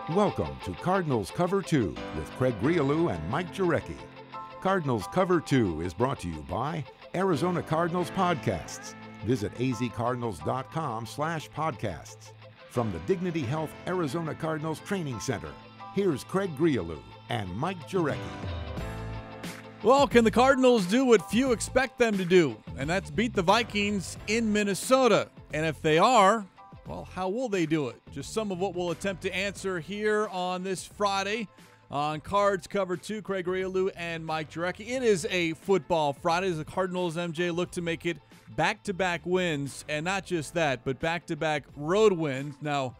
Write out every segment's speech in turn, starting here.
Welcome to Cardinals Cover 2 with Craig Grialou and Mike Jurecki. Cardinals Cover 2 is brought to you by Arizona Cardinals Podcasts. Visit azcardinals.com/podcasts. From the Dignity Health Arizona Cardinals Training Center, here's Craig Grialou and Mike Jurecki. Well, can the Cardinals do what few expect them to do? And that's beat the Vikings in Minnesota. And if they are, well, how will they do it? Just some of what we'll attempt to answer here on this Friday on Cards Cover 2. Craig Grialou and Mike Jurecki. It is a football Friday as the Cardinals, MJ, look to make it back-to-back wins. And not just that, but back-to-back road wins. Now,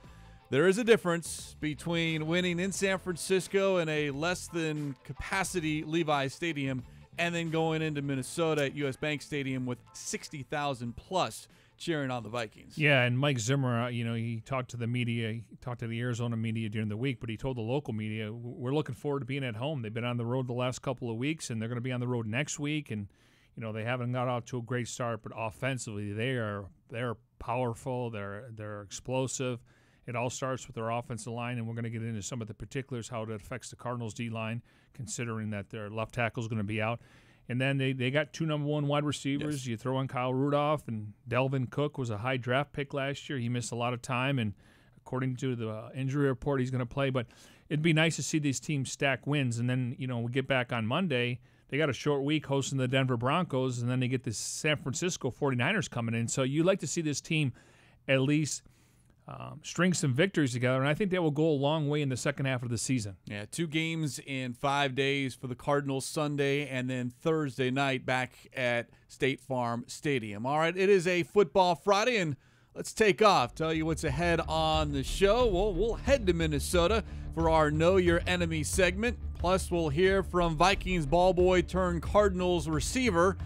there is a difference between winning in San Francisco in a less-than-capacity Levi's Stadium and then going into Minnesota at U.S. Bank Stadium with 60,000-plus cheering on the Vikings. Yeah, and Mike Zimmer, he talked to the media, he talked to the Arizona media during the week, but he told the local media, we're looking forward to being at home. They've been on the road the last couple of weeks, and they're going to be on the road next week, and they haven't got out to a great start, but offensively they're powerful, they're explosive. It all starts with their offensive line, and we're going to get into some of the particulars, how it affects the Cardinals' D-line, considering that their left tackle is going to be out. And then they got two number one wide receivers. Yes. You throw in Kyle Rudolph, and Delvin Cook was a high draft pick last year. He missed a lot of time, and according to the injury report, he's going to play. But it'd be nice to see these teams stack wins. And then, we get back on Monday. They got a short week hosting the Denver Broncos, and then they get the San Francisco 49ers coming in. So you'd like to see this team at least string some victories together, and I think that will go a long way in the second half of the season. Yeah, 2 games in 5 days for the Cardinals Sunday and then Thursday night back at State Farm Stadium. All right, it is a football Friday, and let's take off. Tell you what's ahead on the show. Well, we'll head to Minnesota for our Know Your Enemy segment. Plus, we'll hear from Vikings ball boy turned Cardinals receiver.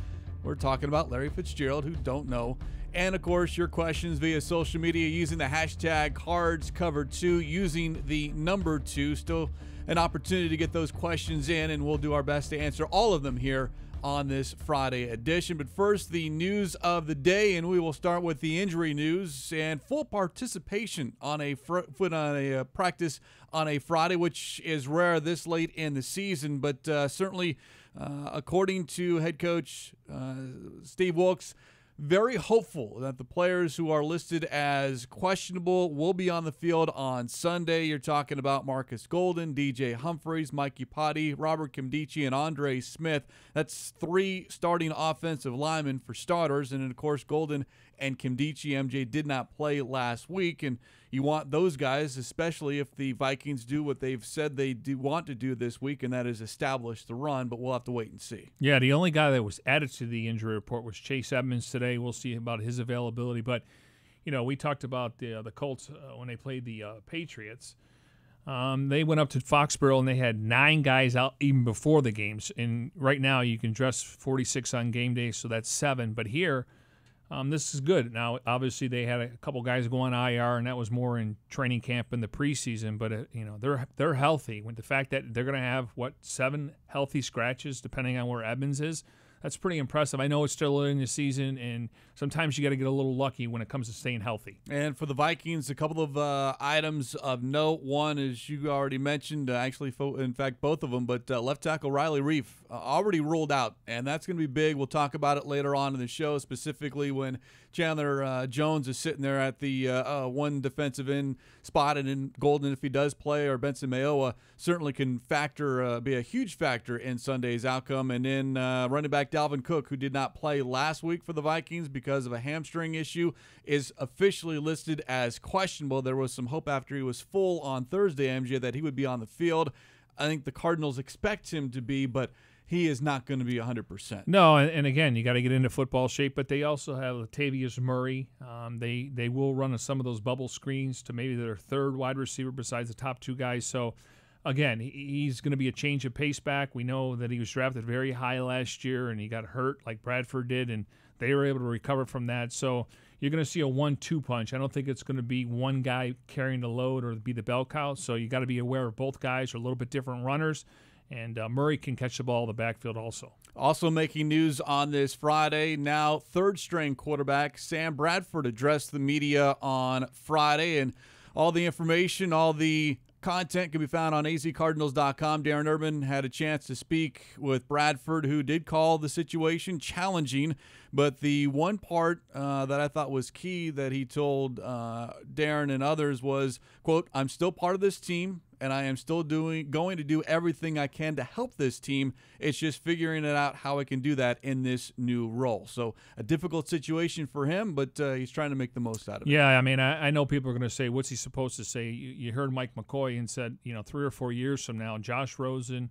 We're talking about Larry Fitzgerald, who don't know. And, of course, your questions via social media using the hashtag CardsCover2, using the number 2. Still an opportunity to get those questions in, and we'll do our best to answer all of them here on this Friday edition. But first, the news of the day, and we will start with the injury news and full participation on a practice on a Friday, which is rare this late in the season. But certainly, according to head coach Steve Wilks, very hopeful that the players who are listed as questionable will be on the field on Sunday. You're talking about Marcus Golden, DJ Humphries, Mike Iupati, Robert Nkemdiche, and Andre Smith. That's 3 starting offensive linemen for starters. And, of course, Golden and Nkemdiche, MJ, did not play last week. And you want those guys, especially if the Vikings do what they've said they do want to do this week, and that is establish the run, but we'll have to wait and see. Yeah, the only guy that was added to the injury report was Chase Edmonds today. We'll see about his availability. But, we talked about the Colts when they played the Patriots. They went up to Foxborough, and they had 9 guys out even before the games. And right now you can dress 46 on game day, so that's 7. But here, this is good. Now, obviously, they had a couple guys go on IR, and that was more in training camp in the preseason. But they're healthy. With the fact that they're going to have 7 healthy scratches, depending on where Edmonds is, that's pretty impressive. I know it's still early in the season, and sometimes you got to get a little lucky when it comes to staying healthy. And for the Vikings, a couple of items of note. One, as you already mentioned, in fact, both of them, but left tackle Riley Reif already ruled out, and that's going to be big. We'll talk about it later on in the show, specifically when Chandler Jones is sitting there at the one defensive end spot, and then Golden, if he does play, or Benson Mayowa certainly can be a huge factor in Sunday's outcome. And then running back Dalvin Cook, who did not play last week for the Vikings because of a hamstring issue, is officially listed as questionable. There was some hope after he was full on Thursday, MJ, that he would be on the field. I think the Cardinals expect him to be, but he is not going to be 100%. No, and again, you got to get into football shape, but they also have Latavius Murray. They will run some of those bubble screens to maybe their 3rd wide receiver besides the top 2 guys. So, again, he's going to be a change of pace back. We know that he was drafted very high last year, and he got hurt like Bradford did, and they were able to recover from that. So you're going to see a 1-2 punch. I don't think it's going to be one guy carrying the load or be the bell cow. So you got to be aware of both guys are a little bit different runners. And Murray can catch the ball in the backfield also. Also making news on this Friday, now 3rd-string quarterback Sam Bradford addressed the media on Friday, and all the information, all the content can be found on azcardinals.com. Darren Urban had a chance to speak with Bradford, who did call the situation challenging. But the one part that I thought was key that he told Darren and others was, quote, "I'm still part of this team, and I am still going to do everything I can to help this team. It's just figuring it out how I can do that in this new role." So a difficult situation for him, but he's trying to make the most out of it. Yeah, I mean, I know people are going to say, what's he supposed to say? You heard Mike McCoy and said, 3 or 4 years from now, Josh Rosen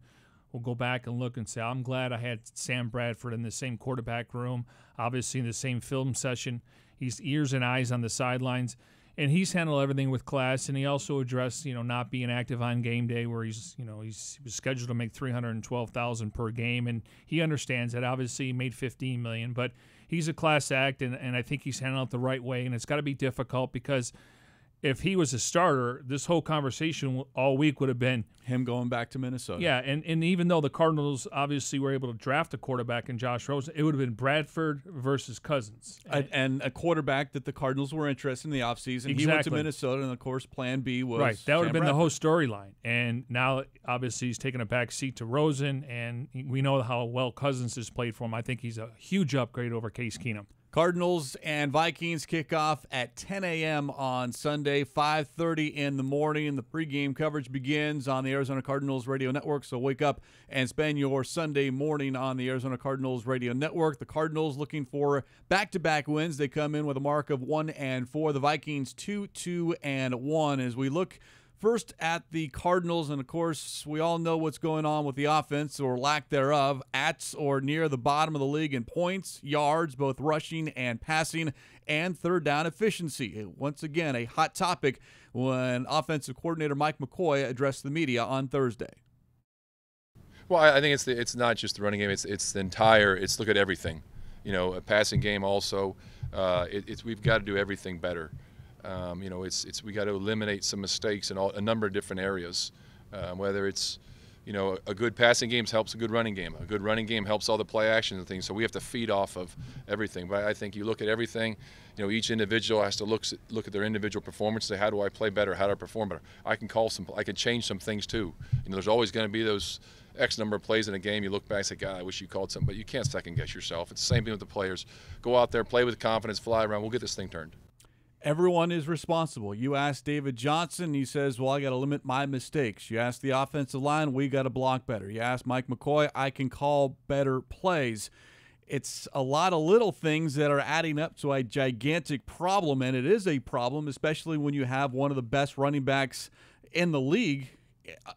will go back and look and say, I'm glad I had Sam Bradford in the same quarterback room, obviously in the same film session. He's ears and eyes on the sidelines. And he's handled everything with class, and he also addressed, not being active on game day, where he was scheduled to make $312,000 per game, and he understands that. Obviously, he made $15 million, but he's a class act, and I think he's handled it the right way. And it's got to be difficult because if he was a starter, this whole conversation all week would have been him going back to Minnesota. Yeah, and even though the Cardinals obviously were able to draft a quarterback in Josh Rosen, it would have been Bradford versus Cousins. And a quarterback that the Cardinals were interested in the offseason. Exactly. He went to Minnesota, and, of course, plan B was right. That would have been Bradford. the whole storyline. And now, obviously, he's taking a back seat to Rosen, and we know how well Cousins has played for him. I think he's a huge upgrade over Case Keenum. Cardinals and Vikings kick off at 10 a.m. on Sunday, 5:30 in the morning. The pregame coverage begins on the Arizona Cardinals Radio Network, so wake up and spend your Sunday morning on the Arizona Cardinals Radio Network. The Cardinals looking for back-to-back wins. They come in with a mark of 1-4. The Vikings 2-2-1. As we look first at the Cardinals, and of course, we all know what's going on with the offense, or lack thereof, at or near the bottom of the league in points, yards, both rushing and passing, and third down efficiency. Once again, a hot topic when offensive coordinator Mike McCoy addressed the media on Thursday. Well, I think it's not just the running game. It's the entire. It's look at everything. A passing game also. We've got to do everything better. We got to eliminate some mistakes in a number of different areas. Whether it's, a good passing game helps a good running game. A good running game helps all the play actions and things. So we have to feed off of everything. But I think you look at everything. Each individual has to look at their individual performance. Say, how do I play better? How do I perform better? I can change some things too. There's always going to be those X number of plays in a game. You look back and say, God, I wish you called something. But you can't second guess yourself. It's the same thing with the players. Go out there, play with confidence, fly around. We'll get this thing turned. Everyone is responsible. You ask David Johnson, he says, well, I got to limit my mistakes. You ask the offensive line, we got to block better. You ask Mike McCoy, I can call better plays. It's a lot of little things that are adding up to a gigantic problem, and it is a problem, especially when you have one of the best running backs in the league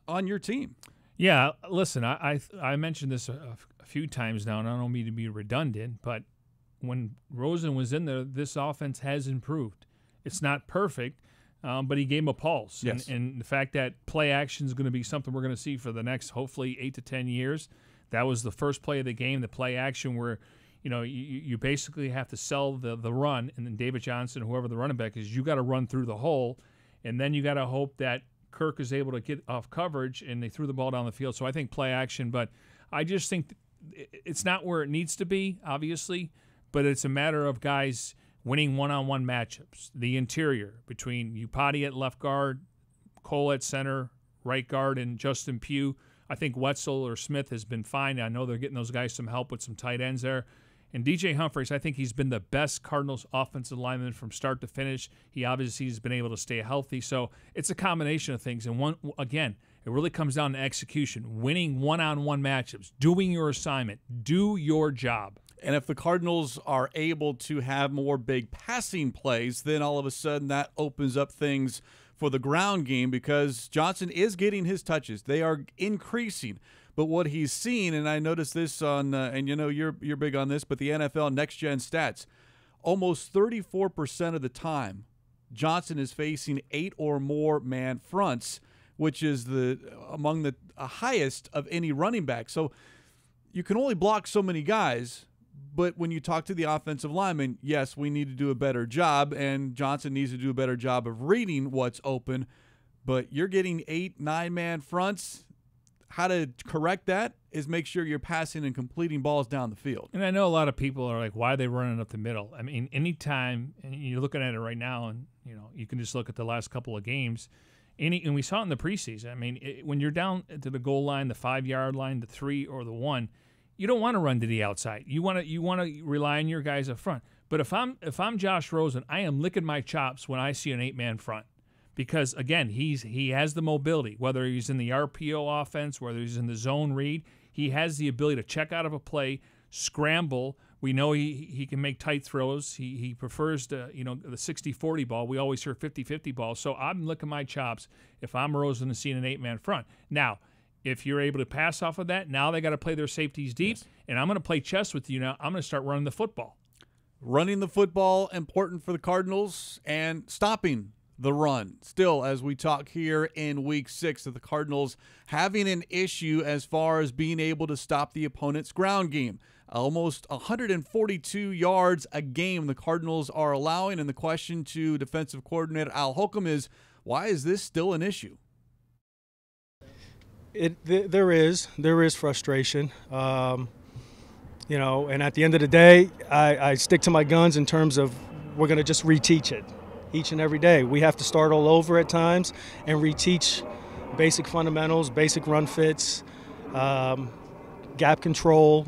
on your team. Yeah, listen, I mentioned this a few times now, and I don't mean to be redundant, but when Rosen was in there, this offense has improved. It's not perfect, but he gave him a pulse. Yes. And the fact that play action is going to be something we're going to see for the next, hopefully, 8 to 10 years. That was the first play of the game, the play action where, you basically have to sell the run, and then David Johnson, whoever the running back is, you got to run through the hole, and then you got to hope that Kirk is able to get off coverage, and they threw the ball down the field. So I think play action, but I just think it's not where it needs to be, obviously, but it's a matter of guys winning one-on-one matchups. The interior between Upati at left guard, Cole at center, right guard, and Justin Pugh. I think Wetzel or Smith has been fine. I know they're getting those guys some help with some tight ends there. And DJ Humphries, I think he's been the best Cardinals offensive lineman from start to finish. He obviously has been able to stay healthy. So it's a combination of things. And it really comes down to execution, winning one-on-one matchups, doing your assignment, do your job. And if the Cardinals are able to have more big passing plays, then all of a sudden that opens up things for the ground game, because Johnson is getting his touches. They are increasing. But what he's seen, and I noticed this on, and you're big on this, but the NFL Next Gen Stats, almost 34% of the time, Johnson is facing 8 or more man fronts, which is among the highest of any running back. So you can only block so many guys. But when you talk to the offensive lineman, yes, we need to do a better job, and Johnson needs to do a better job of reading what's open. But you're getting 8, 9-man fronts. How to correct that is make sure you're passing and completing balls down the field. And I know a lot of people are like, why are they running up the middle? I mean, anytime, and you're looking at it right now, and you can just look at the last couple of games. And we saw it in the preseason. I mean, when you're down to the goal line, the 5-yard line, the 3 or the 1, you don't want to run to the outside. You want to rely on your guys up front. But if I'm Josh Rosen, I am licking my chops when I see an 8-man front, because again, he has the mobility. Whether he's in the RPO offense, whether he's in the zone read, he has the ability to check out of a play, scramble. We know he can make tight throws. He prefers the 60-40 ball. We always hear 50-50 ball. So I'm licking my chops if I'm Rosen and seeing an 8-man front. Now, if you're able to pass off of that, now they got to play their safeties deep. Yes. And I'm going to play chess with you now. I'm going to start running the football. Running the football, important for the Cardinals, and stopping the run. Still, as we talk here in Week 6 of the Cardinals having an issue as far as being able to stop the opponent's ground game. Almost 142 yards a game the Cardinals are allowing, and the question to defensive coordinator Al Holcomb is, why is this still an issue? There is frustration, and at the end of the day, I stick to my guns in terms of we're going to just reteach it each and every day. We have to start all over at times and reteach basic fundamentals, basic run fits, gap control,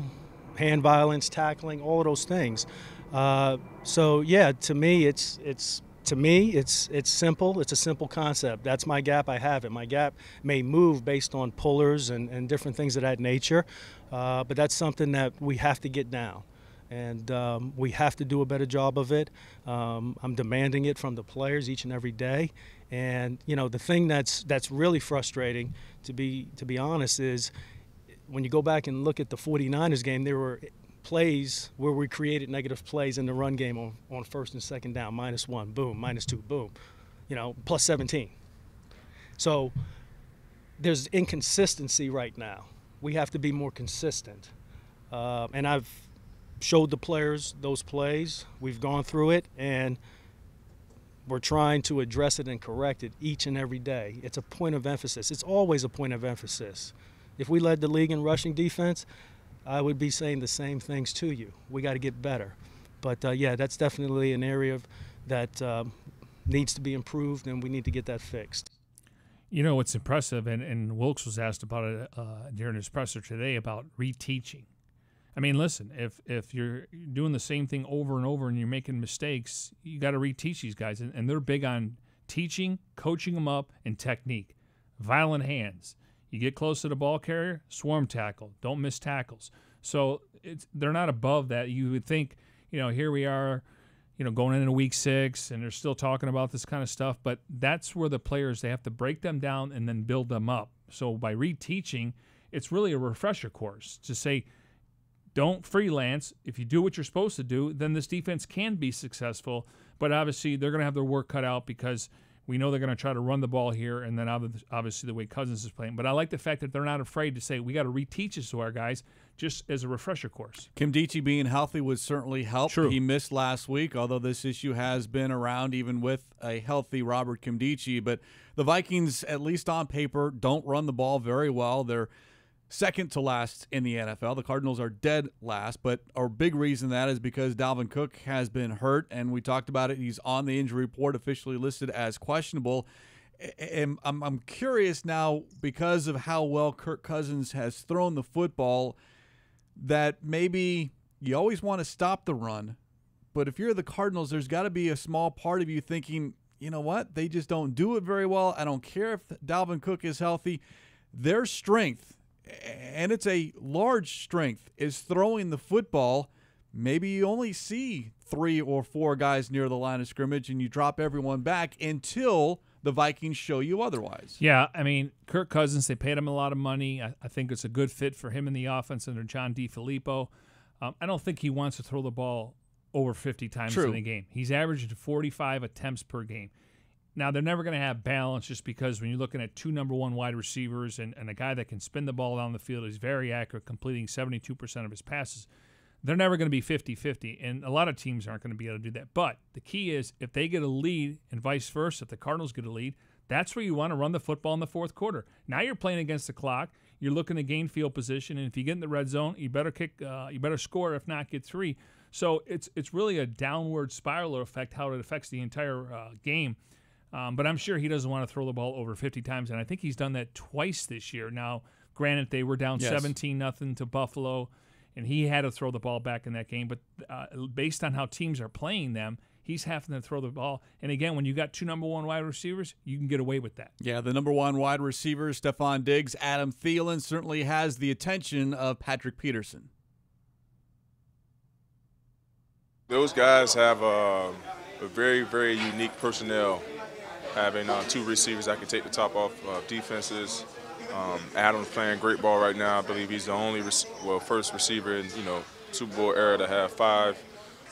hand violence, tackling, all of those things. So yeah, to me, it's simple. It's a simple concept. That's my gap. I have it. My gap may move based on pullers and different things of that nature, but that's something that we have to get down, and we have to do a better job of it. I'm demanding it from the players each and every day. And the thing that's really frustrating, to be honest, is when you go back and look at the 49ers game, there were plays where we created negative plays in the run game on first and second down, -1, boom, -2, boom, plus 17. So there's inconsistency right now. We have to be more consistent. And I've showed the players those plays. We've gone through it, and we're trying to address it and correct it each and every day. It's a point of emphasis. It's always a point of emphasis. If we led the league in rushing defense, I would be saying the same things to you. We got to get better. But, yeah, that's definitely an area that needs to be improved, and we need to get that fixed. It's impressive, and Wilkes was asked about it during his presser today about reteaching. I mean, listen, if you're doing the same thing over and over and you're making mistakes, you got to reteach these guys. And they're big on teaching, coaching them up, and technique. Violent hands. You get close to the ball carrier, swarm tackle. Don't miss tackles. So they're not above that. You would think, here we are, going into Week 6, and they're still talking about this kind of stuff. But that's where the players, they have to break them down and then build them up. So by reteaching, it's really a refresher course to say, don't freelance. If you do what you're supposed to do, then this defense can be successful. But obviously, they're going to have their work cut out because we know they're going to try to run the ball here, and then obviously the way Cousins is playing. But I like the fact that they're not afraid to say, we got to reteach this to our guys just as a refresher course. Kimdichie being healthy would certainly help. True. He missed last week, although this issue has been around even with a healthy Robert Kimdichie. But the Vikings, at least on paper, don't run the ball very well. They're second to last in the NFL. The Cardinals are dead last, but our big reason that is because Dalvin Cook has been hurt, and we talked about it. He's on the injury report, officially listed as questionable. And I'm curious now, because of how well Kirk Cousins has thrown the football, that maybe you always want to stop the run, but if you're the Cardinals, there's got to be a small part of you thinking, you know what, they just don't do it very well. I don't care if Dalvin Cook is healthy. Their strength, and it's a large strength, is throwing the football. Maybe you only see 3 or 4 guys near the line of scrimmage and you drop everyone back until the Vikings show you otherwise. Yeah, I mean, Kirk Cousins, they paid him a lot of money. I think it's a good fit for him in the offense under John DeFilippo. I don't think he wants to throw the ball over 50 times in a game. He's averaging 45 attempts per game. Now, they're never going to have balance just because when you're looking at 2 number 1 wide receivers and a guy that can spin the ball down the field, he's very accurate, completing 72% of his passes. They're never going to be 50-50, and a lot of teams aren't going to be able to do that. But the key is if they get a lead and vice versa, if the Cardinals get a lead, that's where you want to run the football in the fourth quarter. Now you're playing against the clock. You're looking to gain field position, and if you get in the red zone, you better you better score, if not get 3. So it's really a downward spiral effect how it affects the entire game. But I'm sure he doesn't want to throw the ball over 50 times, and I think he's done that twice this year. Now, granted, they were down 17-0 to Buffalo, and he had to throw the ball back in that game. But based on how teams are playing them, he's having to throw the ball. And again, when you got 2 number 1 wide receivers, you can get away with that. Yeah, the number 1 wide receiver, Stephon Diggs, Adam Phelan, certainly has the attention of Patrick Peterson. Those guys have a very, very unique personnel, having 2 receivers that can take the top off defenses. Adam's playing great ball right now. I believe he's the only first receiver in Super Bowl era to have 5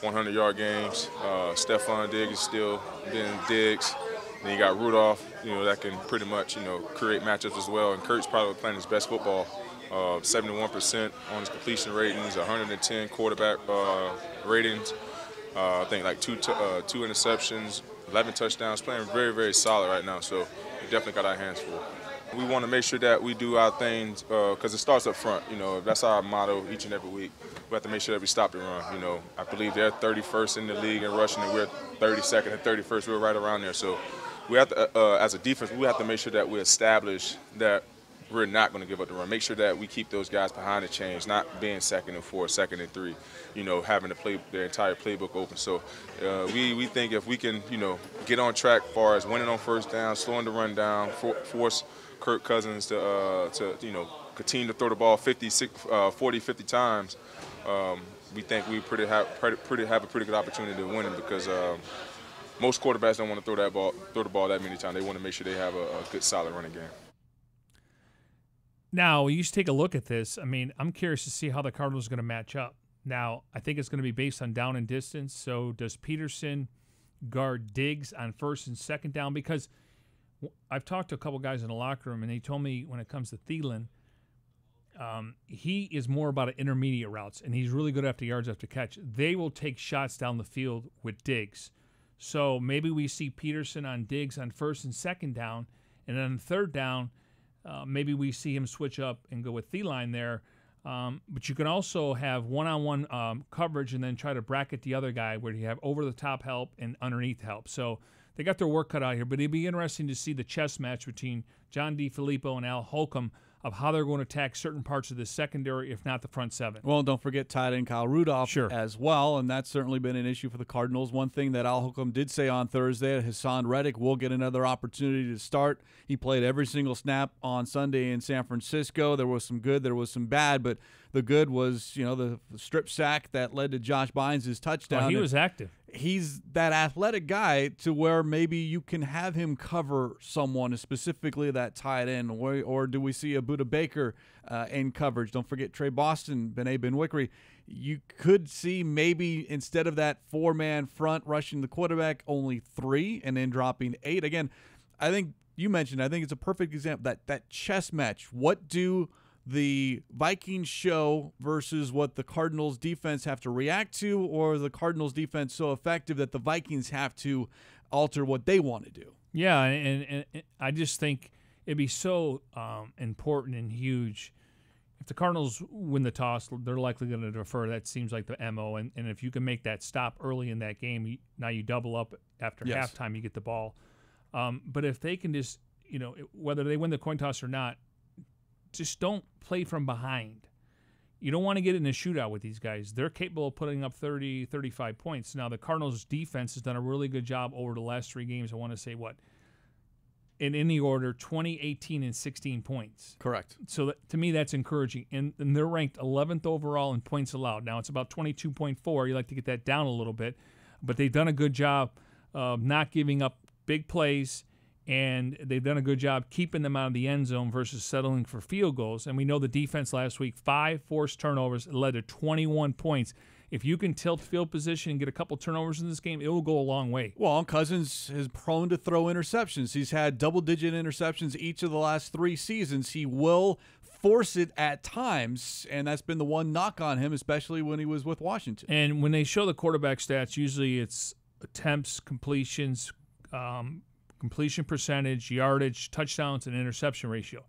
100-yard games. Stephon Diggs is still being Diggs. Then you got Rudolph, that can pretty much create matchups as well. And Kurt's probably playing his best football. 71% on his completion ratings, 110 quarterback ratings. I think like 2 interceptions, 11 touchdowns. Playing very, very solid right now. So we definitely got our hands full. We want to make sure that we do our things because it starts up front. That's our motto each and every week. We have to make sure that we stop the run. I believe they're 31st in the league in rushing, and we're 32nd and 31st. We're right around there. So we have to, as a defense, we have to make sure that we establish that we're not going to give up the run. Make sure that we keep those guys behind the chains, not being 2nd and 4, 2nd and 3. Having to play their entire playbook open. So we think if we can, get on track as far as winning on first down, slowing the run down, force Kirk Cousins to continue to throw the ball 40, 50 times, we think we have a pretty good opportunity to win it because most quarterbacks don't want to throw the ball that many times. They want to make sure they have a good, solid running game. Now, you just take a look at this. I mean, I'm curious to see how the Cardinals are going to match up. Now, I think it's going to be based on down and distance. So does Peterson guard Diggs on 1st and 2nd down? Because I've talked to a couple guys in the locker room, and they told me when it comes to Phelan, he is more about intermediate routes, and he's really good after yards after catch. They will take shots down the field with Diggs. So maybe we see Peterson on Diggs on 1st and 2nd down, and then on 3rd down, maybe we see him switch up and go with Phelan there. But you can also have one-on-one coverage and then try to bracket the other guy where you have over-the-top help and underneath help. So they got their work cut out here, but it'd be interesting to see the chess match between John DeFilippo and Al Holcomb of how they're going to attack certain parts of the secondary, if not the front 7. Well, don't forget tight end Kyle Rudolph as well, and that's certainly been an issue for the Cardinals. One thing that Al Holcomb did say on Thursday, Hassan Reddick will get another opportunity to start. He played every single snap on Sunday in San Francisco. There was some good, there was some bad, but the good was, the strip sack that led to Josh Bynes' touchdown. Oh, he was active. He's that athletic guy to where maybe you can have him cover someone, specifically that tight end, or do we see a Buda Baker in coverage? Don't forget Trey Boston, Bené Benwikri. You could see maybe instead of that 4-man front rushing the quarterback, only 3 and then dropping 8. Again, I think you mentioned, I think it's a perfect example, that chess match. What do the Vikings show versus what the Cardinals defense have to react to, or the Cardinals defense so effective that the Vikings have to alter what they want to do? Yeah, and I just think it'd be so important and huge. If the Cardinals win the toss, they're likely going to defer. That seems like the MO. And if you can make that stop early in that game, now you double up after halftime, you get the ball. But if they can just, whether they win the coin toss or not, just don't play from behind. You don't want to get in a shootout with these guys. They're capable of putting up 30, 35 points. Now, the Cardinals' defense has done a really good job over the last 3 games. I want to say, in any order, 20, 18, and 16 points. Correct. So to me, that's encouraging. And they're ranked 11th overall in points allowed. Now, it's about 22.4. You like to get that down a little bit. But they've done a good job of not giving up big plays, and they've done a good job keeping them out of the end zone versus settling for field goals. And we know the defense last week, 5 forced turnovers, led to 21 points. If you can tilt field position and get a couple turnovers in this game, it will go a long way. Well, Cousins is prone to throw interceptions. He's had double-digit interceptions each of the last 3 seasons. He will force it at times, and that's been the one knock on him, especially when he was with Washington. And when they show the quarterback stats, usually it's attempts, completions, completion percentage, yardage, touchdowns, and interception ratio.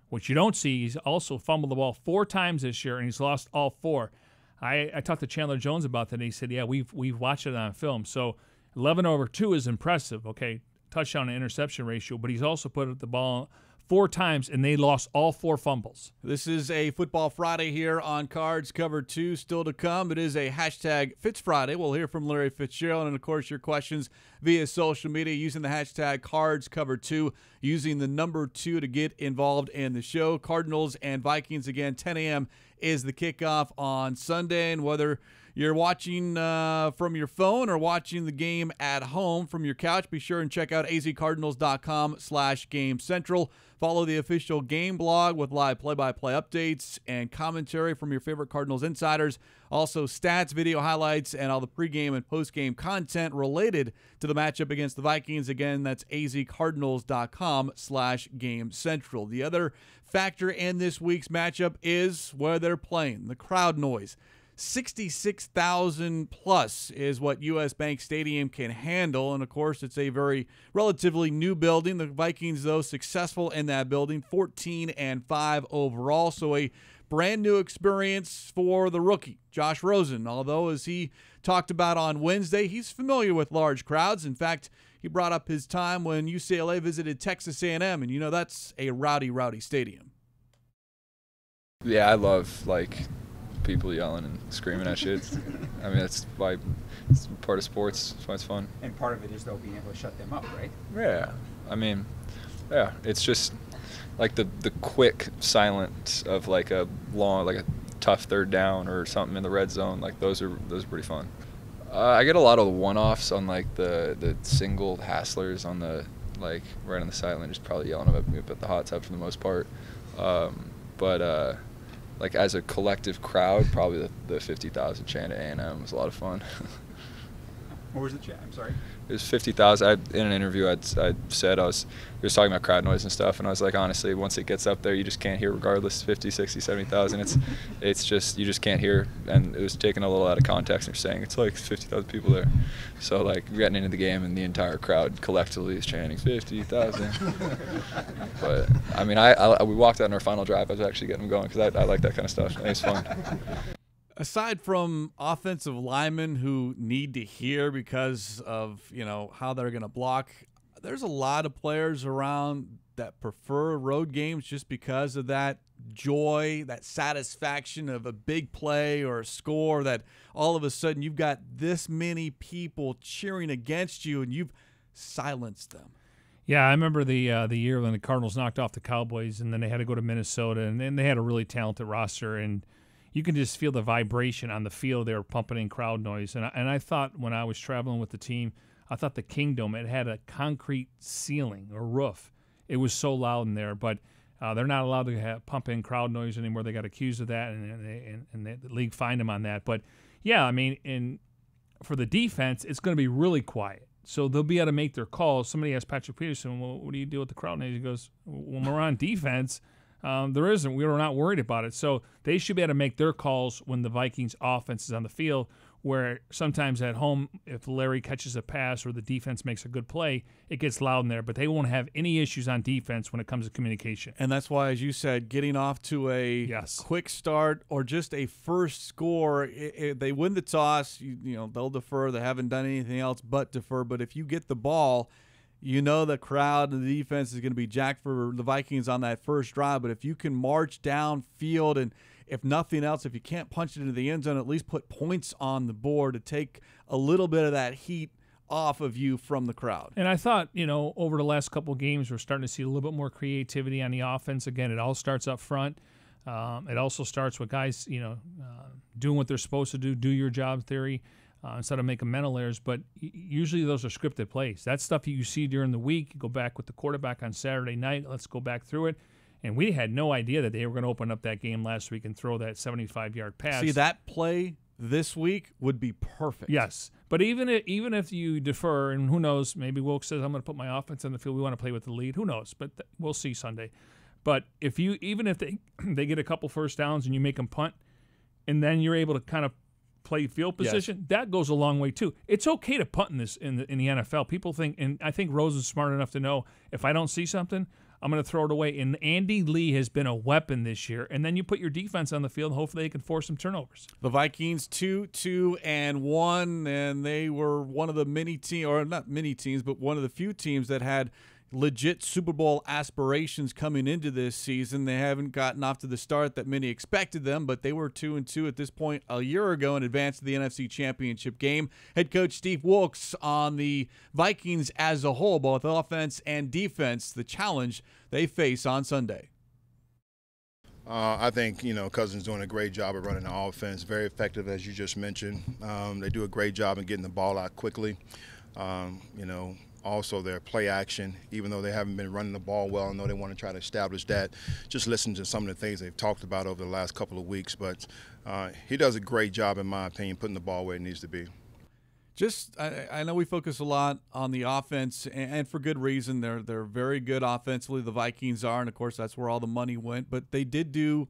What you don't see, he's also fumbled the ball 4 times this year, and he's lost all 4. I talked to Chandler Jones about that, and he said, yeah, we've watched it on film. So 11/2 is impressive, okay? touchdown and interception ratio, but he's also put up the ball 4 times, and they lost all 4 fumbles. This is a Football Friday here on Cards Cover 2. Still to come, it is a hashtag Fitz Friday. We'll hear from Larry Fitzgerald, and, of course, your questions via social media using the hashtag Cards Cover 2, using the number 2 to get involved in the show. Cardinals and Vikings, again, 10 a.m. is the kickoff on Sunday, and whether you're watching from your phone or watching the game at home from your couch, be sure and check out azcardinals.com/Game Central. Follow the official game blog with live play-by-play updates and commentary from your favorite Cardinals insiders. Also, stats, video highlights, and all the pregame and postgame content related to the matchup against the Vikings. Again, that's azcardinals.com/Game Central. The other factor in this week's matchup is where they're playing, the crowd noise. 66,000 plus is what U.S. Bank Stadium can handle, and of course it's a very relatively new building. The Vikings, though, successful in that building, 14-5 overall, so a brand new experience for the rookie, Josh Rosen, although as he talked about on Wednesday, he's familiar with large crowds. In fact, he brought up his time when UCLA visited Texas A&M, and you know that's a rowdy stadium. Yeah, I love, people yelling and screaming at shit. I mean, it's part of sports. That's why it's fun. And part of it is, though, being able to shut them up, right? Yeah. I mean, yeah, it's just like the quick silence of a long, a tough third down or something in the red zone. Those are pretty fun. I get a lot of the one-offs on the single hasslers on the right on the sideline, just probably yelling at me about the hot tub for the most part. But as a collective crowd, probably the 50,000 chant at A&M was a lot of fun. What was the chant? I'm sorry. It was 50,000. In an interview, I said we was talking about crowd noise and stuff, and I was like, honestly, once it gets up there, you just can't hear regardless. 50, 60, 70,000. It's just, you just can't hear. And it was taken a little out of context. And they're saying it's 50,000 people there. So we're getting into the game, and the entire crowd collectively is chanting 50,000. But I mean, we walked out in our final drive. I was actually getting them going because I like that kind of stuff. It's fun. Aside from offensive linemen who need to hear because of, how they're going to block, there's a lot of players around that prefer road games just because of that joy, that satisfaction of a big play or a score that all of a sudden you've got this many people cheering against you and you've silenced them. Yeah, I remember the year when the Cardinals knocked off the Cowboys and then they had to go to Minnesota, and then they had a really talented roster, and you can just feel the vibration on the field. They were pumping in crowd noise. And I thought when I was traveling with the team, I thought the Kingdom, it had a concrete ceiling or roof. It was so loud in there. But they're not allowed to pump in crowd noise anymore. They got accused of that, and the league fined them on that. But, yeah, I mean, for the defense, it's going to be really quiet. So they'll be able to make their calls. Somebody asked Patrick Peterson, well, what do you do with the crowd noise? He goes, when we're on defense – there isn't. We were not worried about it. So they should be able to make their calls when the Vikings offense is on the field, where sometimes at home, if Larry catches a pass or the defense makes a good play, it gets loud in there. But they won't have any issues on defense when it comes to communication. And that's why, as you said, getting off to a quick start or just a first score, they win the toss, they'll defer. They haven't done anything else but defer. But if you get the ball, the crowd and the defense is going to be jacked for the Vikings on that first drive. But if you can march downfield and, if nothing else, if you can't punch it into the end zone, at least put points on the board to take a little bit of that heat off of you from the crowd. And I thought, over the last couple of games, we're starting to see a little bit more creativity on the offense. Again, it all starts up front. It also starts with guys, doing what they're supposed to do your job theory. Instead of making mental errors, but usually those are scripted plays. That's stuff you see during the week. You go back with the quarterback on Saturday night. Let's go back through it. And we had no idea that they were going to open up that game last week and throw that 75-yard pass. See, that play this week would be perfect. Yes. But even if you defer, and who knows, maybe Wilkes says, I'm going to put my offense on the field. We want to play with the lead. Who knows? But we'll see Sunday. But even if they get a couple first downs and you make them punt, and then you're able to kind of play field position, that goes a long way too. It's okay to punt in the NFL. People think, and I think Rose is smart enough to know, if I don't see something, I'm going to throw it away. And Andy Lee has been a weapon this year. And then you put your defense on the field, and hopefully they can force some turnovers. The Vikings 2-2-1, and they were one of the many teams, or not many teams, but one of the few teams that had legit Super Bowl aspirations coming into this season. They haven't gotten off to the start that many expected them, but they were 2-2 at this point a year ago and advanced to the NFC Championship game. Head coach Steve Wilks on the Vikings as a whole, both offense and defense, the challenge they face on Sunday. I think, Cousins doing a great job of running the offense, very effective, as you just mentioned. They do a great job in getting the ball out quickly. Also their play action, even though they haven't been running the ball well, I know they want to try to establish that. Just listen to some of the things they've talked about over the last couple of weeks. But he does a great job, in my opinion, putting the ball where it needs to be. I know we focus a lot on the offense, and for good reason. They're very good offensively, the Vikings are, and, of course, that's where all the money went. But they did do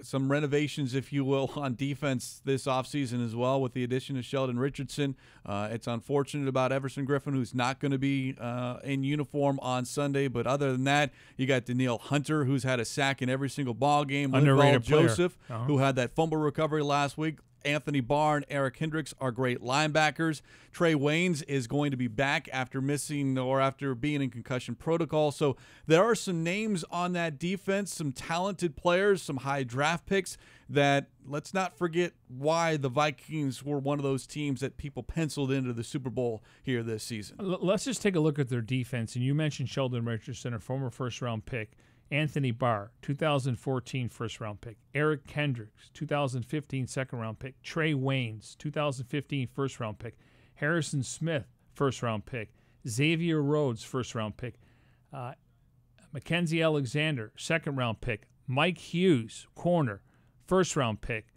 some renovations, if you will, on defense this offseason as well with the addition of Sheldon Richardson. It's unfortunate about Everson Griffin, who's not going to be in uniform on Sunday. But other than that, you got Danielle Hunter, who's had a sack in every single ball game. Underrated player. Joseph, who had that fumble recovery last week. Anthony Barr, Eric Hendricks are great linebackers. Trey Waynes is going to be back after missing or after being in concussion protocol. So there are some names on that defense, some talented players, some high draft picks that, let's not forget why the Vikings were one of those teams that people penciled into the Super Bowl here this season. Let's just take a look at their defense. And you mentioned Sheldon Richardson, a former first-round pick. Anthony Barr, 2014 first-round pick. Eric Hendricks, 2015 second-round pick. Trey Waynes, 2015 first-round pick. Harrison Smith, first-round pick. Xavier Rhodes, first-round pick. Mackenzie Alexander, second-round pick. Mike Hughes, corner, first-round pick.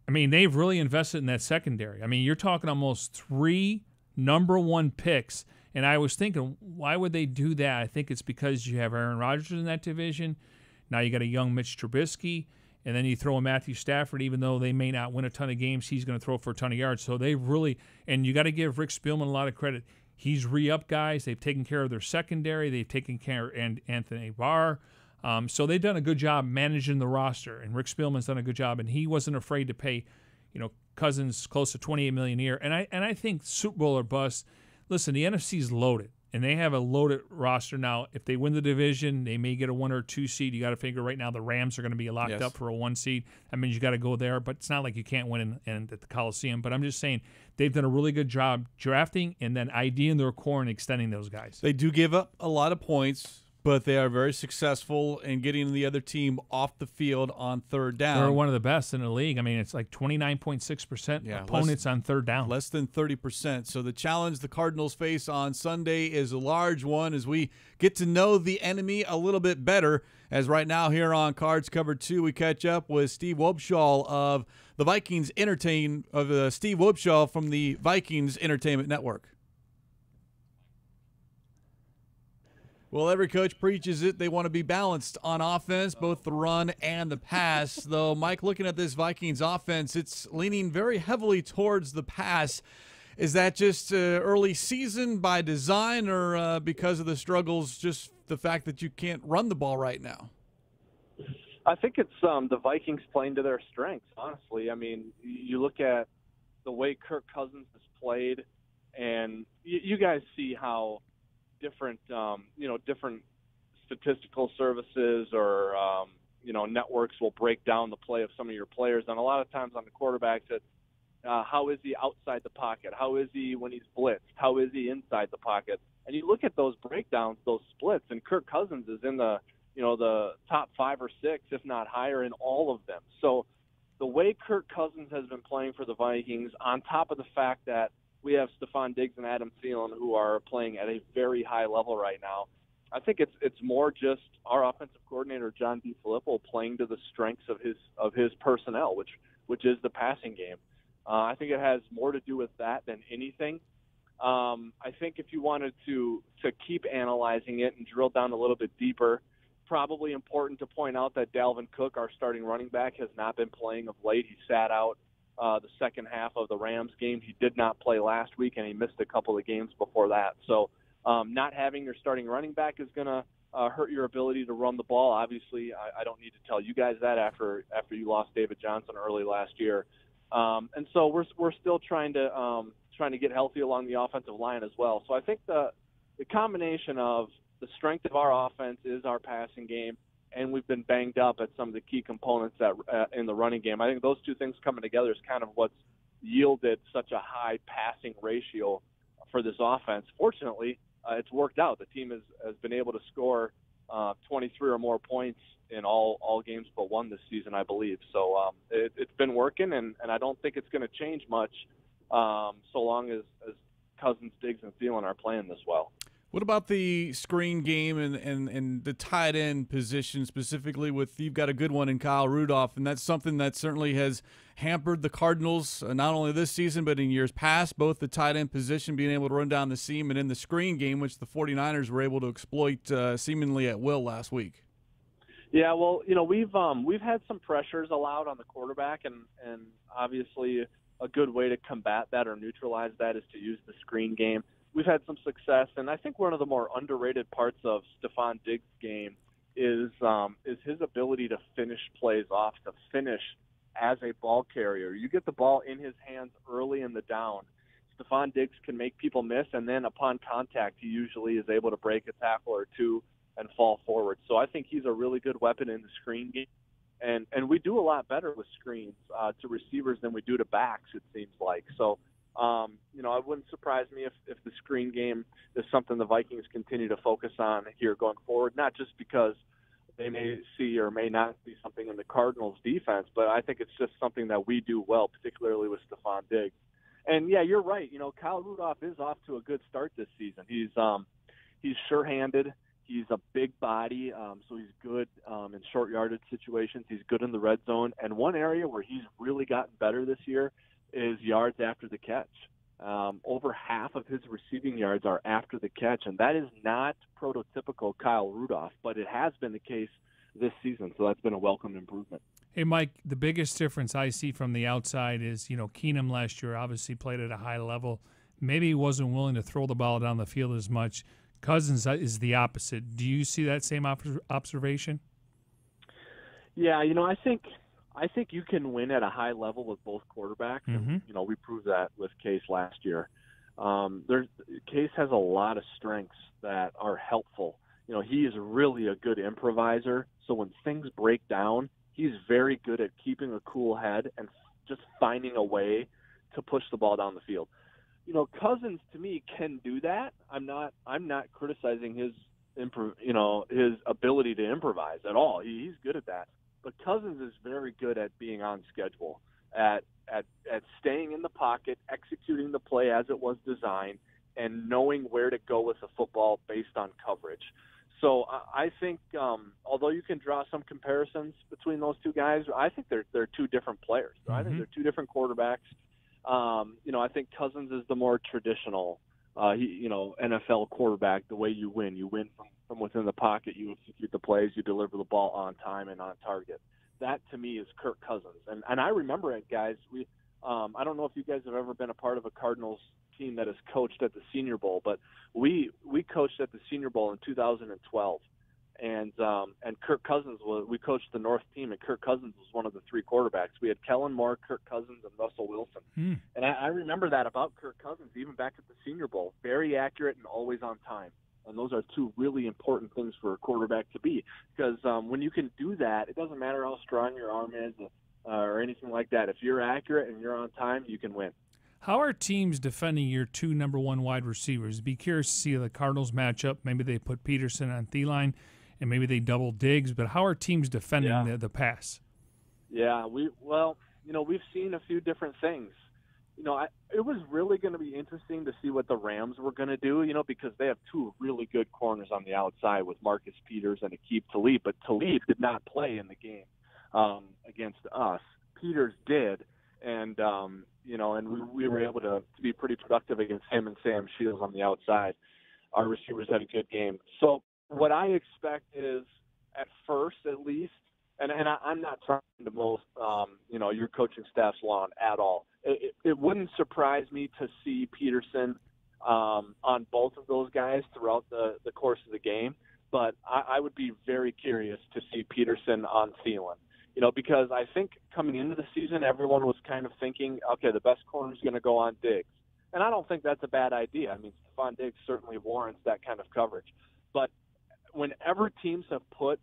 I mean, they've really invested in that secondary. I mean, you're talking almost 3 number-1 picks. And I was thinking, why would they do that? I think it's because you have Aaron Rodgers in that division. Now you got a young Mitch Trubisky. And then you throw in Matthew Stafford. Even though they may not win a ton of games, he's going to throw for a ton of yards. So they've really – and you got to give Rick Spielman a lot of credit. He's re-up guys. They've taken care of their secondary. They've taken care of Anthony Barr. So they've done a good job managing the roster. And Rick Spielman's done a good job. And he wasn't afraid to pay, Cousins close to $28 million a year. And I think Super Bowl or bust – listen, the NFC's loaded, and they have a loaded roster now. If they win the division, they may get a 1 or 2 seed. You got to figure right now the Rams are going to be locked up for a 1 seed. That means you got to go there, but it's not like you can't win at the Coliseum. But I'm just saying they've done a really good job drafting and then IDing their core and extending those guys. They do give up a lot of points, but they are very successful in getting the other team off the field on third down. They're one of the best in the league. I mean, it's like 29.6% opponents on third down. Less than 30%. So the challenge the Cardinals face on Sunday is a large one as we get to know the enemy a little bit better. As right now here on Cards Cover 2, we catch up with Steve Wobschall of the Vikings Steve Wobschall from the Vikings Entertainment Network. Well, every coach preaches it. They want to be balanced on offense, both the run and the pass. Though, Mike, looking at this Vikings offense, it's leaning very heavily towards the pass. Is that just early season by design or because of the struggles, just the fact that you can't run the ball right now? I think it's the Vikings playing to their strengths, honestly. I mean, you look at the way Kirk Cousins has played, and you guys see how different statistical services or networks will break down the play of some of your players, and a lot of times on the quarterbacks, it's how is he outside the pocket? How is he when he's blitzed? How is he inside the pocket? And you look at those breakdowns, those splits, and Kirk Cousins is in the top 5 or 6, if not higher, in all of them. So the way Kirk Cousins has been playing for the Vikings, on top of the fact that we have Stephon Diggs and Adam Phelan who are playing at a very high level right now, I think it's more just our offensive coordinator John DeFilippo playing to the strengths of his personnel, which is the passing game. I think it has more to do with that than anything. I think if you wanted to keep analyzing it and drill down a little bit deeper, probably important to point out that Dalvin Cook, our starting running back, has not been playing of late. He sat out the second half of the Rams game. He did not play last week, and he missed a couple of games before that. So Not having your starting running back is going to hurt your ability to run the ball. Obviously, I don't need to tell you guys that after you lost David Johnson early last year. And so we're still trying to get healthy along the offensive line as well. So I think the combination of the strength of our offense is our passing game, and we've been banged up at some of the key components that in the running game. I think those two things coming together is kind of what's yielded such a high passing ratio for this offense. Fortunately, it's worked out. The team has been able to score 23 or more points in all games but one this season, I believe. So it's been working, and I don't think it's going to change much so long as Cousins, Diggs, and Phelan are playing this well. What about the screen game and the tight end position specifically? You've got a good one in Kyle Rudolph, and that's something that certainly has hampered the Cardinals not only this season but in years past, both the tight end position being able to run down the seam and in the screen game, which the 49ers were able to exploit seemingly at will last week. Yeah, well, we've had some pressures allowed on the quarterback, and obviously a good way to combat that or neutralize that is to use the screen game. We've had some success, and I think one of the more underrated parts of Stephon Diggs' game is his ability to finish plays off, to finish as a ball carrier. You get the ball in his hands early in the down. Stephon Diggs can make people miss, and then upon contact, he usually is able to break a tackle or two and fall forward. So I think he's a really good weapon in the screen game. And we do a lot better with screens to receivers than we do to backs, it seems like. So, it wouldn't surprise me if the screen game is something the Vikings continue to focus on here going forward, not just because they may see or may not see something in the Cardinals defense, but I think it's just something that we do well, particularly with Stephon Diggs. And, yeah, you're right. Kyle Rudolph is off to a good start this season. He's sure-handed. He's a big body, so he's good in short yardage situations. He's good in the red zone. And one area where he's really gotten better this year is yards after the catch. Over half of his receiving yards are after the catch, and that is not prototypical Kyle Rudolph, but it has been the case this season, so that's been a welcome improvement. Hey, Mike, the biggest difference I see from the outside is, Keenum last year obviously played at a high level. Maybe he wasn't willing to throw the ball down the field as much. Cousins is the opposite. Do you see that same observation? Yeah, I think you can win at a high level with both quarterbacks. Mm-hmm. And, we proved that with Case last year. Case has a lot of strengths that are helpful. He is really a good improviser. So when things break down, he's very good at keeping a cool head and just finding a way to push the ball down the field. Cousins to me can do that. I'm not criticizing his ability to improvise at all. He's good at that. But Cousins is very good at being on schedule, at staying in the pocket, executing the play as it was designed, and knowing where to go with the football based on coverage. So I think, although you can draw some comparisons between those two guys, I think they're two different players. Mm-hmm. I think they're two different quarterbacks. I think Cousins is the more traditional, NFL quarterback. The way you win from within the pocket. You execute the plays. You deliver the ball on time and on target. That to me is Kirk Cousins. And I remember it, guys. I don't know if you guys have ever been a part of a Cardinals team that has coached at the Senior Bowl, but we coached at the Senior Bowl in 2012. And Kirk Cousins we coached the North team, and Kirk Cousins was one of the three quarterbacks. We had Kellen Moore, Kirk Cousins, and Russell Wilson. And I remember that about Kirk Cousins, even back at the Senior Bowl. Very accurate and always on time. And those are two really important things for a quarterback to be, because when you can do that, it doesn't matter how strong your arm is or anything like that. If you're accurate and you're on time, you can win. How are teams defending your two number one wide receivers? Be curious to see the Cardinals matchup. Maybe they put Peterson on Phelan, and maybe they double Diggs. But how are teams defending the pass? Yeah, we've seen a few different things. It was really going to be interesting to see what the Rams were going to do, because they have two really good corners on the outside with Marcus Peters and Aqib Talib. But Talib did not play in the game against us. Peters did, and we were able to be pretty productive against him and Sam Shields on the outside. Our receivers had a good game. So what I expect is, at first at least, and I'm not trying to most your coaching staff's lawn at all. It wouldn't surprise me to see Peterson on both of those guys throughout the course of the game. But I would be very curious to see Peterson on Phelan. Because I think coming into the season, everyone was kind of thinking, okay, the best corner is going to go on Diggs. And I don't think that's a bad idea. I mean, Stephon Diggs certainly warrants that kind of coverage. But whenever teams have put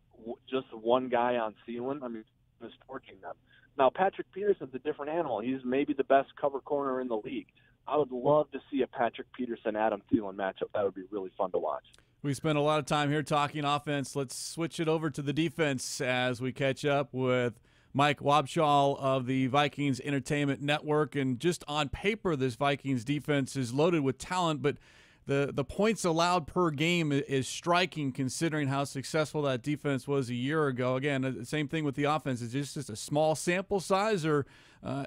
just one guy on Phelan, I mean, it's torching them. Now, Patrick Peterson's a different animal. He's maybe the best cover corner in the league. I would love to see a Patrick Peterson-Adam Phelan matchup. That would be really fun to watch. We spent a lot of time here talking offense. Let's switch it over to the defense as we catch up with Mike Wobschall of the Vikings Entertainment Network. And just on paper, this Vikings defense is loaded with talent, but the points allowed per game is striking considering how successful that defense was a year ago. Again, the same thing with the offense. Is this just a small sample size, or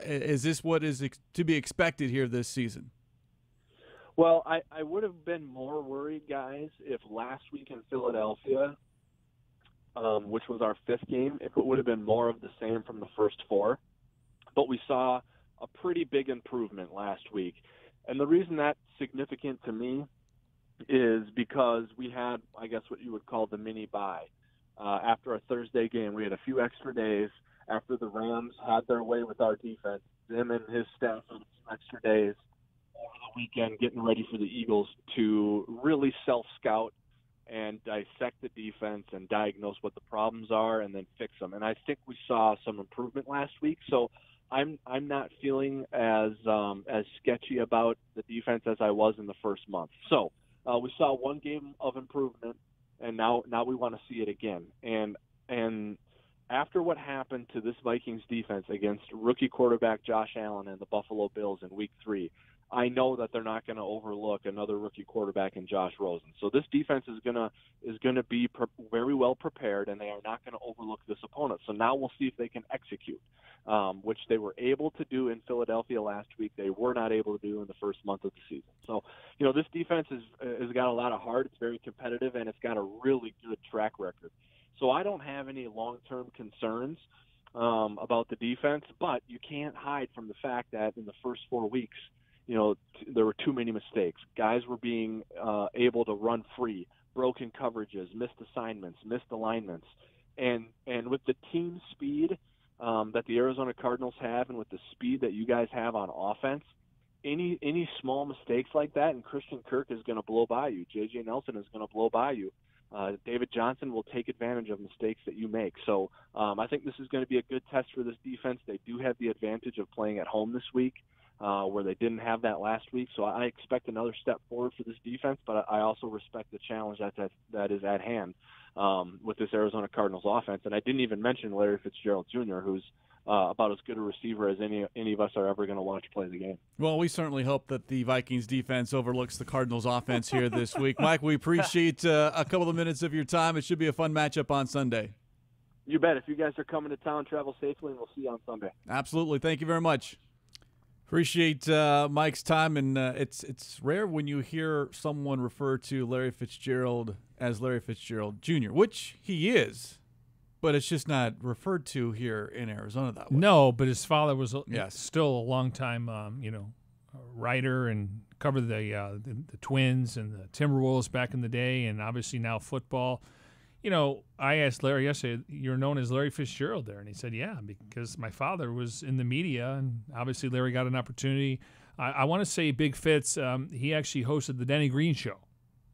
is this what is to be expected here this season? Well, I would have been more worried, guys, if last week in Philadelphia, which was our 5th game, if it would have been more of the same from the first 4. But we saw a pretty big improvement last week. And the reason that's significant to me is because we had, I guess, what you would call the mini bye. After a Thursday game, we had a few extra days after the Rams had their way with our defense. Him and his staff had a few extra days over the weekend getting ready for the Eagles to really self-scout and dissect the defense and diagnose what the problems are and then fix them. And I think we saw some improvement last week. So I'm not feeling as sketchy about the defense as I was in the first month. So we saw one game of improvement, and now we want to see it again. And after what happened to this Vikings defense against rookie quarterback Josh Allen and the Buffalo Bills in Week 3, I know that they're not going to overlook another rookie quarterback in Josh Rosen. So this defense is gonna be very well prepared, and they are not going to overlook this opponent. So now we'll see if they can execute, which they were able to do in Philadelphia last week. They were not able to do in the first month of the season. So, this defense has got a lot of heart. It's very competitive, and it's got a really good track record. So I don't have any long-term concerns about the defense, but you can't hide from the fact that in the first 4 weeks, there were too many mistakes. Guys were being able to run free, broken coverages, missed assignments, missed alignments. And with the team speed that the Arizona Cardinals have and with the speed that you guys have on offense, any small mistakes like that, and Christian Kirk is going to blow by you. J.J. Nelson is going to blow by you. David Johnson will take advantage of mistakes that you make. So I think this is going to be a good test for this defense. They do have the advantage of playing at home this week, where they didn't have that last week. So I expect another step forward for this defense, but I also respect the challenge that is at hand with this Arizona Cardinals offense. And I didn't even mention Larry Fitzgerald Jr., who's about as good a receiver as any of us are ever going to watch play the game. Well, we certainly hope that the Vikings defense overlooks the Cardinals offense here this week. Mike, we appreciate a couple of minutes of your time. It should be a fun matchup on Sunday. You bet. If you guys are coming to town, travel safely, and we'll see you on Sunday. Absolutely. Thank you very much. Appreciate Mike's time, and it's rare when you hear someone refer to Larry Fitzgerald as Larry Fitzgerald Jr., which he is, but it's just not referred to here in Arizona that way. No, but his father was Yes. still a long-time, writer and covered the Twins and the Timberwolves back in the day, and obviously now football. I asked Larry yesterday, you're known as Larry Fitzgerald there, and he said, yeah, because my father was in the media, and obviously Larry got an opportunity. I want to say Big Fitz, he actually hosted the Denny Green Show.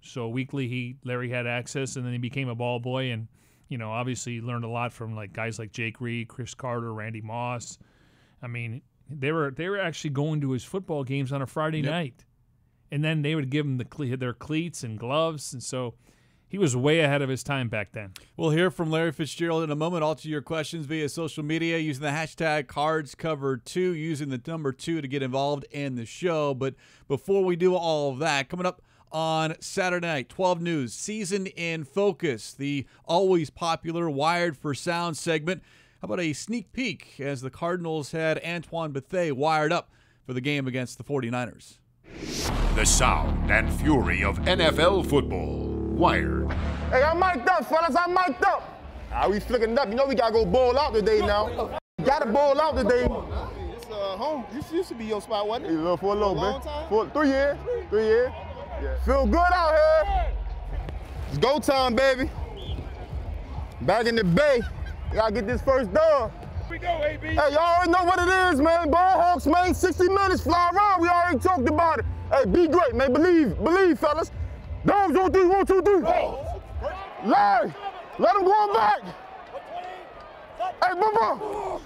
So weekly, Larry had access, and then he became a ball boy, and obviously learned a lot from guys like Jake Reed, Chris Carter, Randy Moss. I mean, they were actually going to his football games on a Friday night, and then they would give him their cleats and gloves, and so he was way ahead of his time back then. We'll hear from Larry Fitzgerald in a moment. Alter your questions via social media using the hashtag CardsCover2, using the number 2 to get involved in the show. But before we do all of that, coming up on Saturday night, 12 News, Season in Focus, the always popular Wired for Sound segment. How about a sneak peek as the Cardinals had Antoine Bethea wired up for the game against the 49ers. The sound and fury of NFL football. Wired. Hey, I'm mic'd up, fellas. I'm mic'd up. We flicking up. We got to go ball out today now. Got to ball out today. It's home. This used to be your spot, wasn't it? For a little bit. Long time? For 3 years. 3 years. Feel good out here. It's go time, baby. Back in the Bay. We gotta get this first dub. Here we go, AB. Hey, y'all already know what it is, man. Ball Hawks, man. 60 minutes, fly around. We already talked about it. Hey, be great, man. Believe, fellas. Dogs on 3, 1, 2, 3. Larry, let him go back. Hey, Bubba.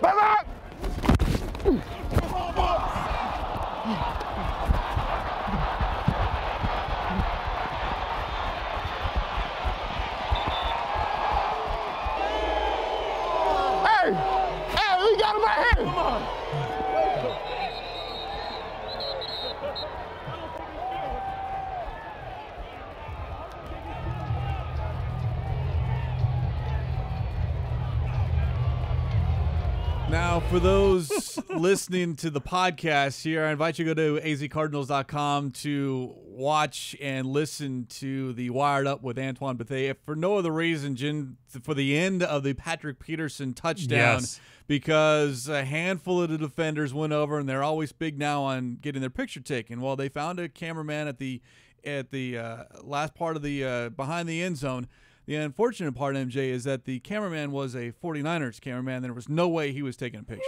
Back. Hey, we got him right here. Come on. Now, for those listening to the podcast here, I invite you to go to azcardinals.com to watch and listen to the Wired Up with Antoine Bethea. If for no other reason, Jen, for the end of the Patrick Peterson touchdown, because a handful of the defenders went over, and they're always big now on getting their picture taken. Well, they found a cameraman at the last part of the behind the end zone. The unfortunate part, MJ, is that the cameraman was a 49ers cameraman. There was no way he was taking a picture.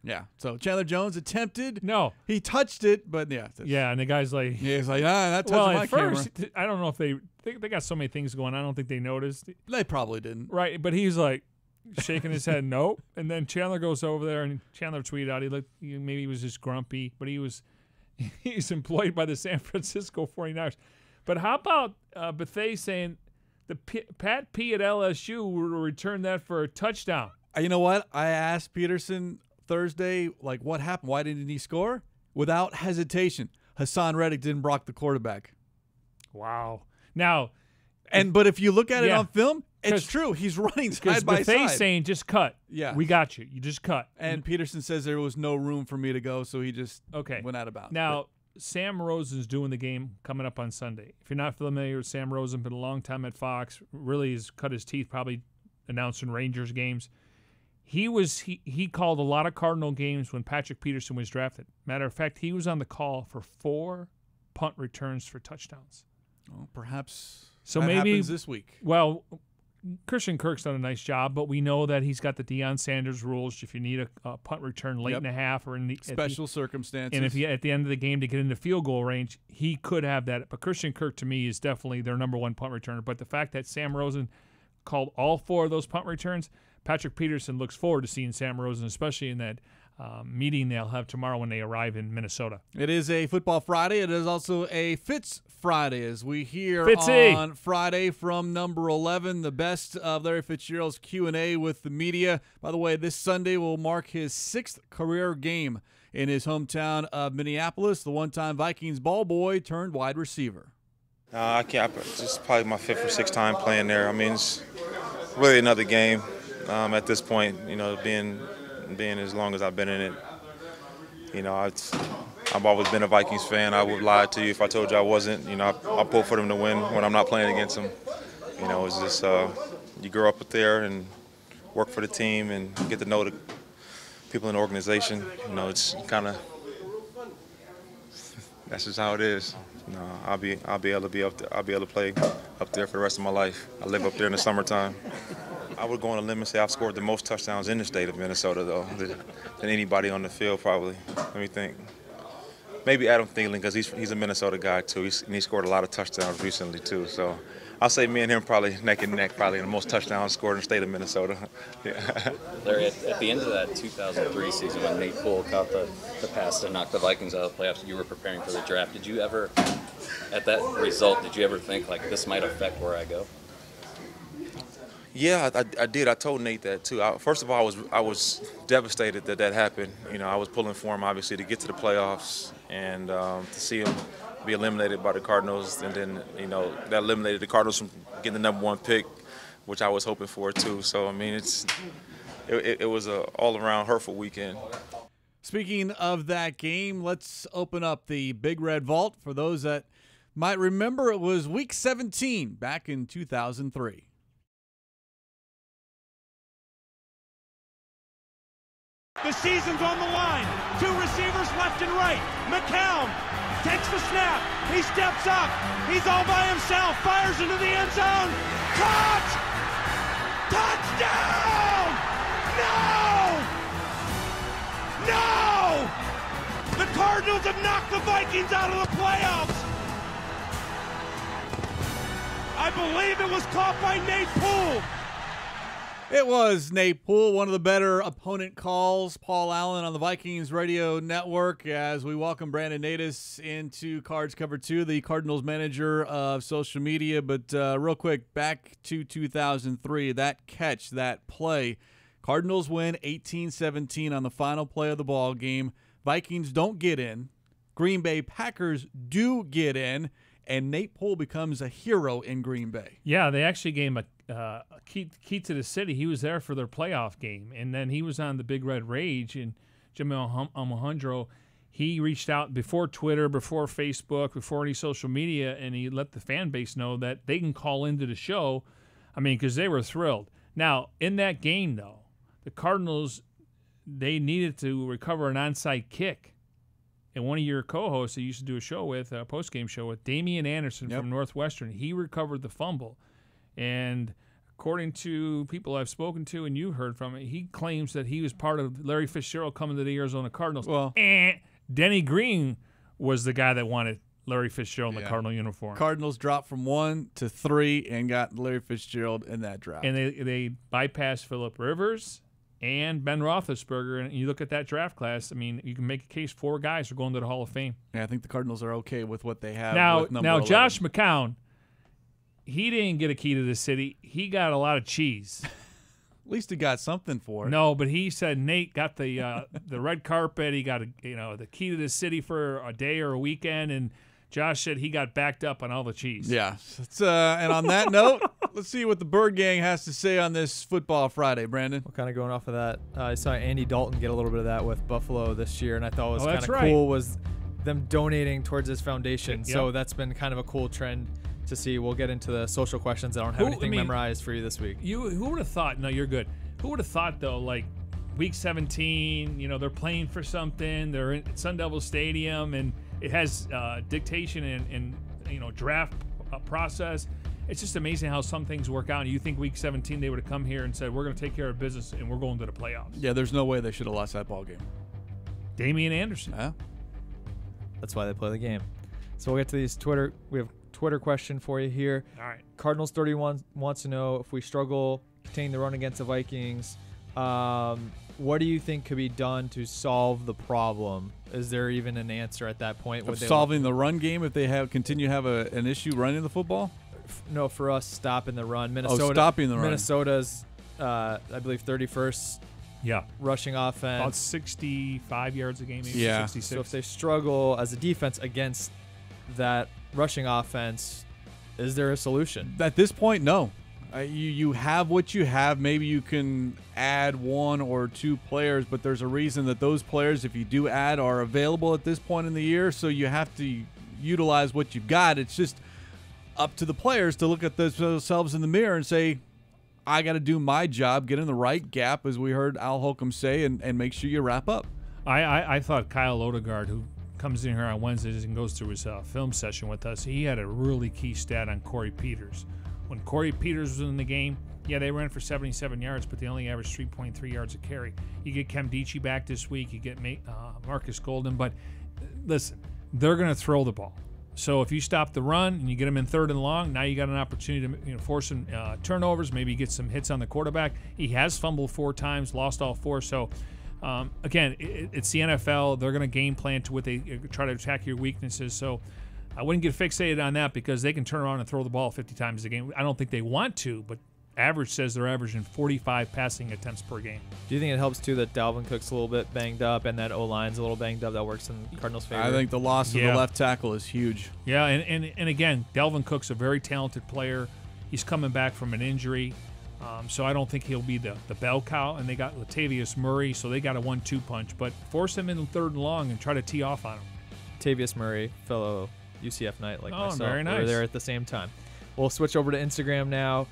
Yeah. So Chandler Jones attempted. No. He touched it, but yeah. Yeah, and the guy's like. Yeah, he's like, that touched my first, camera. I don't know if they got so many things going on. I don't think they noticed. They probably didn't. Right, but he's like shaking his head, nope. And then Chandler goes over there, and Chandler tweeted out, maybe he was just grumpy, but he's employed by the San Francisco 49ers. But how about Bethea saying, Pat P at LSU will return that for a touchdown? You know what? I asked Peterson Thursday, like, what happened? Why didn't he score? Without hesitation, Hassan Reddick didn't block the quarterback. Wow. Now, but if you look at it on film, it's true. He's running side by side. Bethea's saying, just cut. Yeah. We got you. You just cut. And Peterson says there was no room for me to go, so he just went out of bounds. Now, Sam Rosen's doing the game coming up on Sunday. If you're not familiar with Sam Rosen, been a long time at Fox, really has cut his teeth probably announcing Rangers games. He called a lot of Cardinal games when Patrick Peterson was drafted. Matter of fact, he was on the call for 4 punt returns for touchdowns. Well, perhaps that happens this week. Well, Christian Kirk's done a nice job, but we know that he's got the Deion Sanders rules. If you need a punt return late in the half or in the special circumstances, and if you at the end of the game to get into field goal range, he could have that. But Christian Kirk to me is definitely their number 1 punt returner. But the fact that Sam Rosen called all 4 of those punt returns, Patrick Peterson looks forward to seeing Sam Rosen, especially in that meeting they'll have tomorrow when they arrive in Minnesota. It is a Football Friday. It is also a Fitz Friday, as we hear on Friday from number 11, the best of Larry Fitzgerald's Q&A with the media. By the way, this Sunday will mark his 6th career game in his hometown of Minneapolis. The one-time Vikings ball boy turned wide receiver. I can't. This is probably my 5th or 6th time playing there. I mean, it's really another game at this point. You know, being as long as I've been in it. You know, I've always been a Vikings fan. I would lie to you if I told you I wasn't. You know, I pull for them to win when I'm not playing against them. You know, it's just you grow up there and work for the team and get to know the people in the organization. You know, it's kind of that's just how it is. No, I'll be able to be up there. I'll be able to play up there for the rest of my life. I live up there in the summertime. I would go on a limb and say I've scored the most touchdowns in the state of Minnesota, though, than anybody on the field, probably. Let me think. Maybe Adam Thielen, because he's a Minnesota guy, too. He scored a lot of touchdowns recently, too. So I'll say me and him probably neck and neck, probably in the most touchdowns scored in the state of Minnesota. Yeah. Larry, at the end of that 2003 season when Nate Poole caught the pass to knock the Vikings out of the playoffs, you were preparing for the draft. Did you ever, at that result, did you ever think, like, this might affect where I go? Yeah, I did. I told Nate that too. First of all, I was devastated that happened. You know, I was pulling for him obviously to get to the playoffs and to see him be eliminated by the Cardinals, and then that eliminated the Cardinals from getting the #1 pick, which I was hoping for too. So I mean, it was a all-around hurtful weekend. Speaking of that game, let's open up the Big Red Vault for those that might remember it was Week 17 back in 2003. The season's on the line. Two receivers left and right. McCown takes the snap. He steps up. He's all by himself. Fires into the end zone. Caught! Touchdown! No! The Cardinals have knocked the Vikings out of the playoffs. I believe it was caught by Nate Poole. It was Nate Poole, one of the better opponent calls. Paul Allen on the Vikings Radio Network as we welcome Brandon Natus into Cards Cover 2, the Cardinals manager of social media. But real quick, back to 2003, that catch, that play. Cardinals win 18-17 on the final play of the ball game. Vikings don't get in. Green Bay Packers do get in, and Nate Poole becomes a hero in Green Bay. Yeah, they actually gave him a key to the city. He was there for their playoff game, and then he was on the Big Red Rage. And Jimmy Alejandro, he reached out before Twitter, before Facebook, before any social media, and he let the fan base know that they can call into the show. I mean, because they were thrilled. Now, in that game, though, the Cardinals, they needed to recover an onside kick. And one of your co-hosts that you used to do a show with, a post-game show with, Damian Anderson from Northwestern, he recovered the fumble. And according to people I've spoken to and you heard from, he claims that he was part of Larry Fitzgerald coming to the Arizona Cardinals. Well, Denny Green was the guy that wanted Larry Fitzgerald in the Cardinal uniform. Cardinals dropped from 1 to 3 and got Larry Fitzgerald in that draft. And they bypassed Phillip Rivers and Ben Roethlisberger, and you look at that draft class, I mean, you can make a case 4 guys are going to the Hall of Fame. Yeah, I think the Cardinals are okay with what they have. Now, with number 11. Josh McCown, he didn't get a key to the city. He got a lot of cheese. At least he got something for it. No, but he said Nate got the red carpet. He got the key to the city for a day or a weekend, and Josh said he got backed up on all the cheese. Yeah. And on that note, let's see what the Bird Gang has to say on this Football Friday, Brandon. Well, kind of going off of that, I saw Andy Dalton get a little bit of that with Buffalo this year, and I thought was kind of cool was them donating towards his foundation. Yep. So that's been kind of a cool trend to see. We'll get into the social questions. I don't have anything memorized for you this week. Who would have thought? No, you're good. Who would have thought, though, like Week 17, they're playing for something. They're in Sun Devil Stadium, and it has dictation and draft process. It's just amazing how some things work out. And you think Week 17 they would have come here and said, we're going to take care of business and we're going to the playoffs. Yeah, there's no way they should have lost that ball game. Damian Anderson. Yeah. That's why they play the game. So we'll get to these Twitter. We have a Twitter question for you here. All right. Cardinals 31 wants to know if we struggle containing the run against the Vikings, what do you think could be done to solve the problem? Is there even an answer at that point? Of solving the run game if they continue to have an issue running the football? No, for us, stopping the run. Stopping the run. Minnesota's, I believe, 31st rushing offense. About 65 yards a game, maybe 66. So if they struggle as a defense against that rushing offense, is there a solution? At this point, no. You have what you have. Maybe you can add 1 or 2 players, but there's a reason that those players, if you do add, are available at this point in the year. So you have to utilize what you've got. It's just up to the players to look at themselves in the mirror and say, I got to do my job, get in the right gap, as we heard Al Holcomb say, and make sure you wrap up. I thought Kyle Odegaard, who comes in here on Wednesdays and goes through his film session with us, he had a really key stat on Corey Peters. When Corey Peters was in the game, they ran for 77 yards, but they only averaged 3.3 yards a carry. You get Kem Dichie back this week. You get Marcus Golden. But listen, they're going to throw the ball. So if you stop the run and you get them in 3rd and long, now you got an opportunity to force some turnovers, maybe get some hits on the quarterback. He has fumbled 4 times, lost all 4. So, again, it's the NFL. They're going to game plan to what they try to attack your weaknesses. So I wouldn't get fixated on that because they can turn around and throw the ball 50 times a game. I don't think they want to, but average says they're averaging 45 passing attempts per game. Do you think it helps, too, that Dalvin Cook's a little bit banged up and that O-line's a little banged up? That works in Cardinals' favor? I think the loss of the left tackle is huge. Yeah, and again, Dalvin Cook's a very talented player. He's coming back from an injury, so I don't think he'll be the bell cow. And they got Latavius Murray, so they got a 1-2 punch. But force him in 3rd and long and try to tee off on him. Latavius Murray, fellow UCF night like Oh, myself. very We were nice. there at the same time. We'll switch over to Instagram now.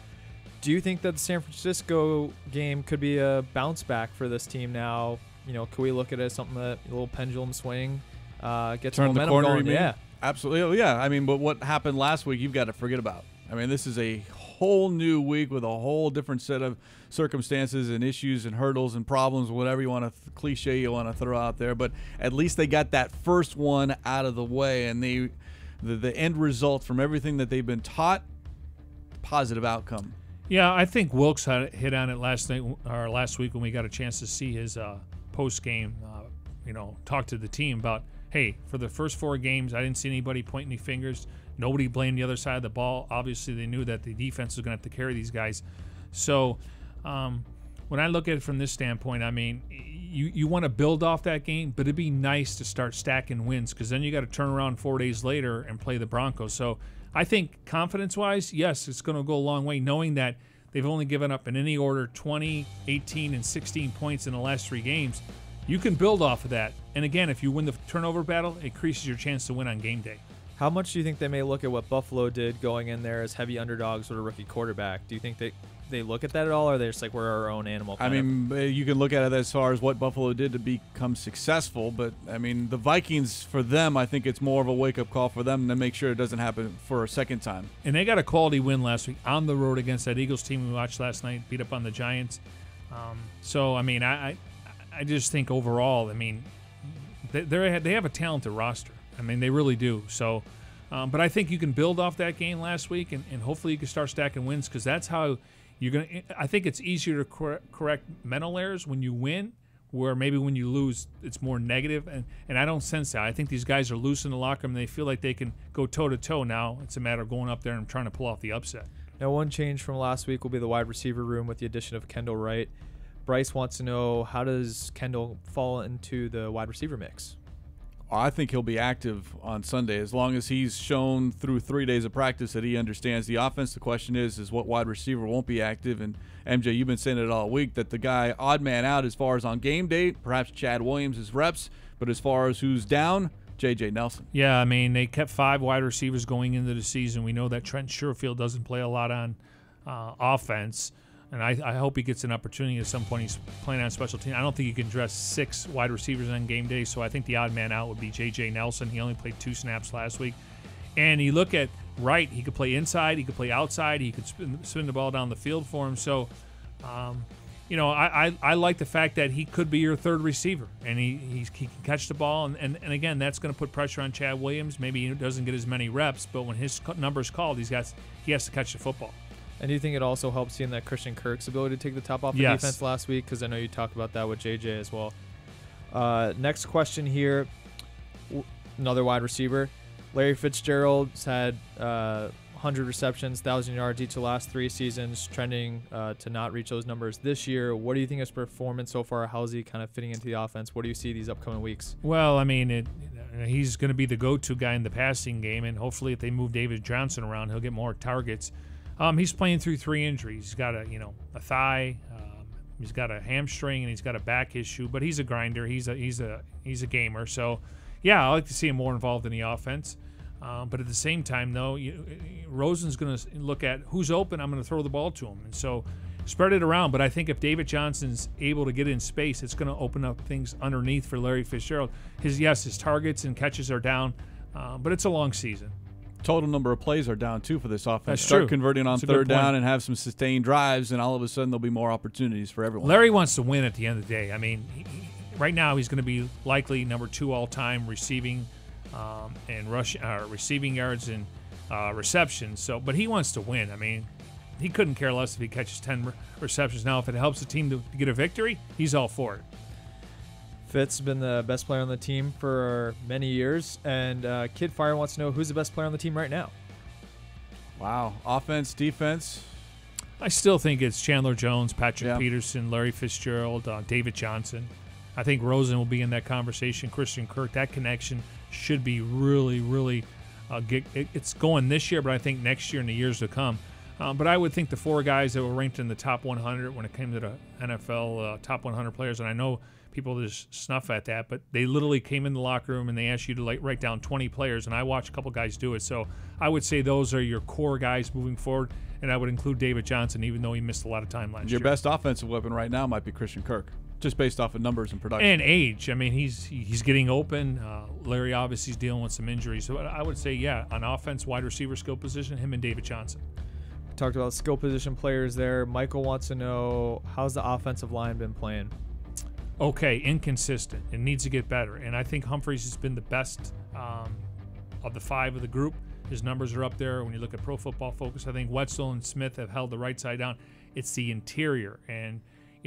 Do you think that the San Francisco game could be a bounce back for this team now? You know, could we look at it as something that a little pendulum swing, get some Turn the momentum corner, going? you mean? Yeah. Absolutely. Oh, yeah. I mean, but what happened last week, you've got to forget about. I mean, this is a whole new week with a whole different set of circumstances and issues and hurdles and problems, whatever you want to cliche you want to throw out there. But at least they got that first one out of the way, and the end result from everything that they've been taught, positive outcome. Yeah, I think Wilkes had hit on it last week when we got a chance to see his post game. Talk to the team about, hey, for the first 4 games, I didn't see anybody pointing any fingers. Nobody blamed the other side of the ball. Obviously, they knew that the defense was going to have to carry these guys. So, when I look at it from this standpoint, I mean, you want to build off that game, but it'd be nice to start stacking wins because then you got to turn around 4 days later and play the Broncos. So, I think confidence-wise, yes, it's going to go a long way knowing that they've only given up in any order 20, 18, and 16 points in the last 3 games. You can build off of that. And again, if you win the turnover battle, it increases your chance to win on game day. How much do you think they may look at what Buffalo did going in there as heavy underdogs with a rookie quarterback? Do you think they look at that at all, or they're just like, we're our own animal? I mean, you can look at it as far as what Buffalo did to become successful, but, I mean, the Vikings, for them, I think it's more of a wake-up call for them to make sure it doesn't happen for a second time. And they got a quality win last week on the road against that Eagles team we watched last night, beat up on the Giants. So, I mean, I just think overall, I mean, they have a talented roster. I mean, they really do. So, but I think you can build off that game last week, and hopefully you can start stacking wins because that's how you're going to – I think it's easier to correct mental errors when you win, where maybe when you lose it's more negative. And I don't sense that. I think these guys are loose in the locker room. They feel like they can go toe-to-toe now. It's a matter of going up there and trying to pull off the upset. Now, one change from last week will be the wide receiver room with the addition of Kendall Wright. Bryce wants to know, how does Kendall fall into the wide receiver mix? I think he'll be active on Sunday as long as he's shown through 3 days of practice that he understands the offense. The question is what wide receiver won't be active? And MJ, you've been saying it all week that the guy odd man out as far as on game day, perhaps Chad Williams is reps, but as far as who's down, J.J. Nelson. Yeah, I mean, they kept 5 wide receivers going into the season. We know that Trent Sherfield doesn't play a lot on offense. And I hope he gets an opportunity at some point. He's playing on special team. I don't think you can dress 6 wide receivers on game day, so I think the odd man out would be J.J. Nelson. He only played 2 snaps last week. And you look at Wright, he could play inside, he could play outside, he could spin the ball down the field for him. So, I like the fact that he could be your third receiver, and he can catch the ball. And again, that's going to put pressure on Chad Williams. Maybe he doesn't get as many reps, but when his number's called, he has to catch the football. And do you think it also helps seeing that Christian Kirk's ability to take the top off the defense last week? Because I know you talked about that with JJ as well. Next question here, another wide receiver. Larry Fitzgerald's had 100 receptions, 1,000 yards each of the last 3 seasons, trending to not reach those numbers this year. What do you think of his performance so far? How's he kind of fitting into the offense? What do you see these upcoming weeks? Well, I mean, he's going to be the go-to guy in the passing game, and hopefully if they move David Johnson around, he'll get more targets. He's playing through 3 injuries. He's got a thigh, he's got a hamstring, and he's got a back issue. But he's a grinder. He's a gamer. So, yeah, I like to see him more involved in the offense. But at the same time, though, Rosen's going to look at who's open. I'm going to throw the ball to him, and so spread it around. But I think if David Johnson's able to get in space, it's going to open up things underneath for Larry Fitzgerald. His targets and catches are down, but it's a long season. Total number of plays are down, too, for this offense. That's Start true. converting on That's a good third down point. and have some sustained drives, and all of a sudden there'll be more opportunities for everyone. Larry wants to win at the end of the day. I mean, right now he's going to be likely number 2 all-time receiving and receiving yards and receptions. So, but he wants to win. I mean, he couldn't care less if he catches 10 receptions. Now, if it helps the team to get a victory, he's all for it. Fitz has been the best player on the team for many years, and Kid Fire wants to know who's the best player on the team right now. Wow. Offense, defense. I still think it's Chandler Jones, Patrick Peterson, Larry Fitzgerald, David Johnson. I think Rosen will be in that conversation. Christian Kirk, that connection should be really, really it's going this year, but I think next year and the years to come. But I would think the 4 guys that were ranked in the top 100 when it came to the NFL top 100 players, and I know people just snuff at that, but they literally came in the locker room and they asked you to write down 20 players, and I watched a couple guys do it. So I would say those are your core guys moving forward, and I would include David Johnson, even though he missed a lot of time last year. Your best offensive weapon right now might be Christian Kirk, just based off of numbers and production. And age. I mean, he's getting open. Larry obviously is dealing with some injuries. So I would say, yeah, on offense, wide receiver skill position, him and David Johnson. We talked about skill position players there. Michael wants to know, how's the offensive line been playing? Okay, inconsistent. It needs to get better. And I think Humphreys has been the best of the 5 of the group. His numbers are up there. When you look at Pro Football Focus, I think Wetzel and Smith have held the right side down. It's the interior. And,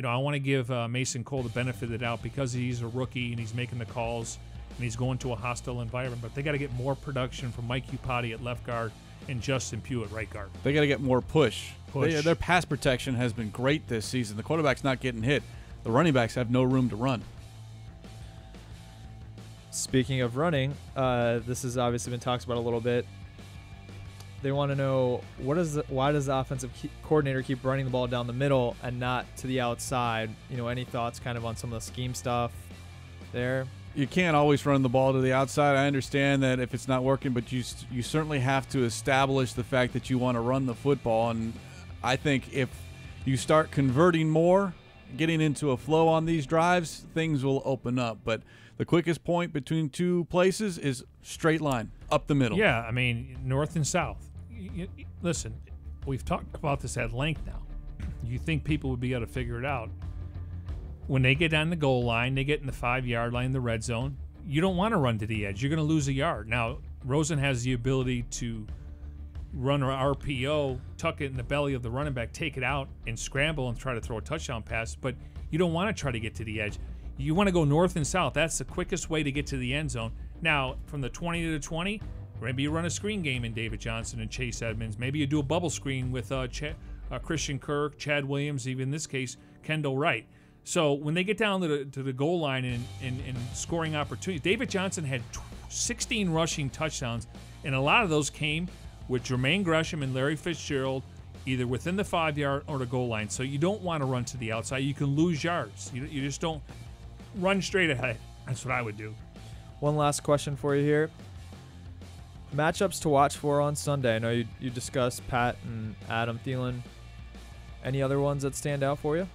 I want to give Mason Cole the benefit of the doubt because he's a rookie and he's making the calls and he's going to a hostile environment. But they got to get more production from Mike Upati at left guard and Justin Pugh at right guard. They got to get more push. Their pass protection has been great this season. The quarterback's not getting hit. The running backs have no room to run. Speaking of running, this has obviously been talked about a little bit. They want to know, why does the offensive coordinator keep running the ball down the middle and not to the outside? Any thoughts kind of on some of the scheme stuff there? You can't always run the ball to the outside. I understand that if it's not working, but you certainly have to establish the fact that you want to run the football. And I think if you start converting more, getting into a flow on these drives, things will open up. But the quickest point between two places is straight line, up the middle. Yeah, I mean, north and south. Listen, we've talked about this at length now. You think people would be able to figure it out. When they get on the goal line, they get in the 5-yard line, the red zone, you don't want to run to the edge. You're going to lose a yard. Now, Rosen has the ability to run an RPO, tuck it in the belly of the running back, take it out, and scramble and try to throw a touchdown pass, but you don't want to try to get to the edge. You want to go north and south. That's the quickest way to get to the end zone. Now, from the 20 to the 20, maybe you run a screen game in David Johnson and Chase Edmonds. Maybe you do a bubble screen with Christian Kirk, Chad Williams, even in this case, Kendall Wright. So when they get down to the goal line and scoring opportunities, David Johnson had 16 rushing touchdowns, and a lot of those came with Jermaine Gresham and Larry Fitzgerald either within the 5-yard or the goal line. So you don't want to run to the outside. You can lose yards. You just don't run straight ahead. That's what I would do. One last question for you here. Matchups to watch for on Sunday. I know you discussed Pat and Adam Thielen. Any other ones that stand out for you?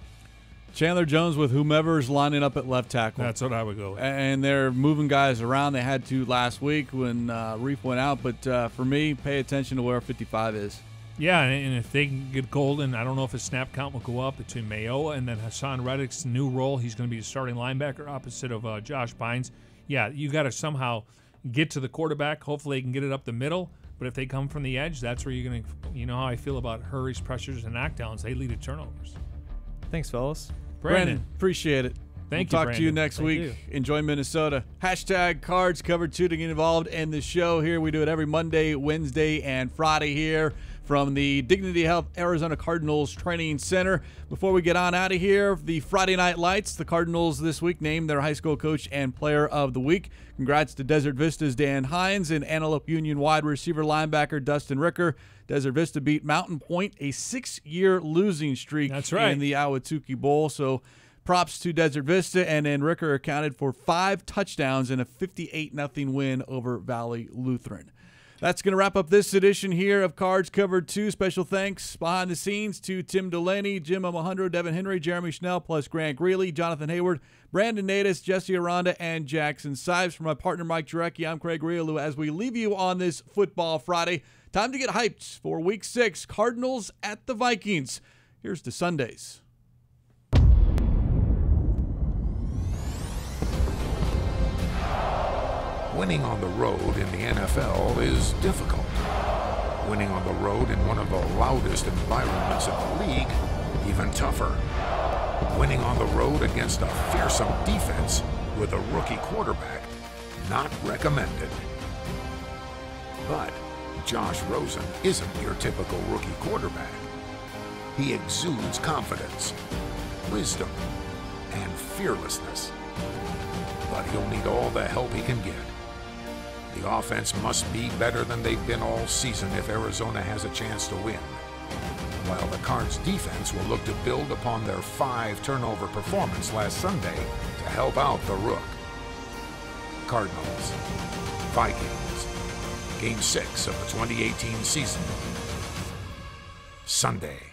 Chandler Jones with whomever's lining up at left tackle. That's what I would go with. And they're moving guys around. They had to last week when Reef went out. But for me, pay attention to where 55 is. Yeah, and if they can get Golden, I don't know if his snap count will go up between Mayo and then Hassan Reddick's new role. He's going to be the starting linebacker opposite of Josh Bynes. Yeah, you got to somehow get to the quarterback. Hopefully they can get it up the middle. But if they come from the edge, that's where you're going to – you know how I feel about hurries, pressures, and knockdowns. They lead to turnovers. Thanks, fellas. Brandon, appreciate it. We'll talk to you next week. Enjoy Minnesota. #Cards Covered 2 to get involved in the show here. We do it every Monday, Wednesday, and Friday here from the Dignity Health Arizona Cardinals Training Center. Before we get on out of here, the Friday Night Lights, the Cardinals this week named their high school coach and player of the week. Congrats to Desert Vista's Dan Hines and Antelope Union wide receiver linebacker Dustin Ricker. Desert Vista beat Mountain Point, a 6-year losing streak in the Ahwatukee Bowl. So props to Desert Vista, and then Ricker accounted for 5 touchdowns in a 58-0 win over Valley Lutheran. That's going to wrap up this edition here of Cards Covered 2. Special thanks behind the scenes to Tim Delaney, Jim Alejandro, Devin Henry, Jeremy Schnell, plus Grant Greeley, Jonathan Hayward, Brandon Natus, Jesse Aranda, and Jackson Sives. For my partner Mike Jurecki, I'm Craig Grialou. As we leave you on this Football Friday, time to get hyped for Week 6, Cardinals at the Vikings. Here's to Sundays. Winning on the road in the NFL is difficult. Winning on the road in one of the loudest environments in the league, even tougher. Winning on the road against a fearsome defense with a rookie quarterback, not recommended. But Josh Rosen isn't your typical rookie quarterback. He exudes confidence, wisdom, and fearlessness. But he'll need all the help he can get. The offense must be better than they've been all season if Arizona has a chance to win. While the Cards defense will look to build upon their 5-turnover performance last Sunday to help out the Rook. Cardinals, Vikings, Game 6 of the 2018 season. Sunday.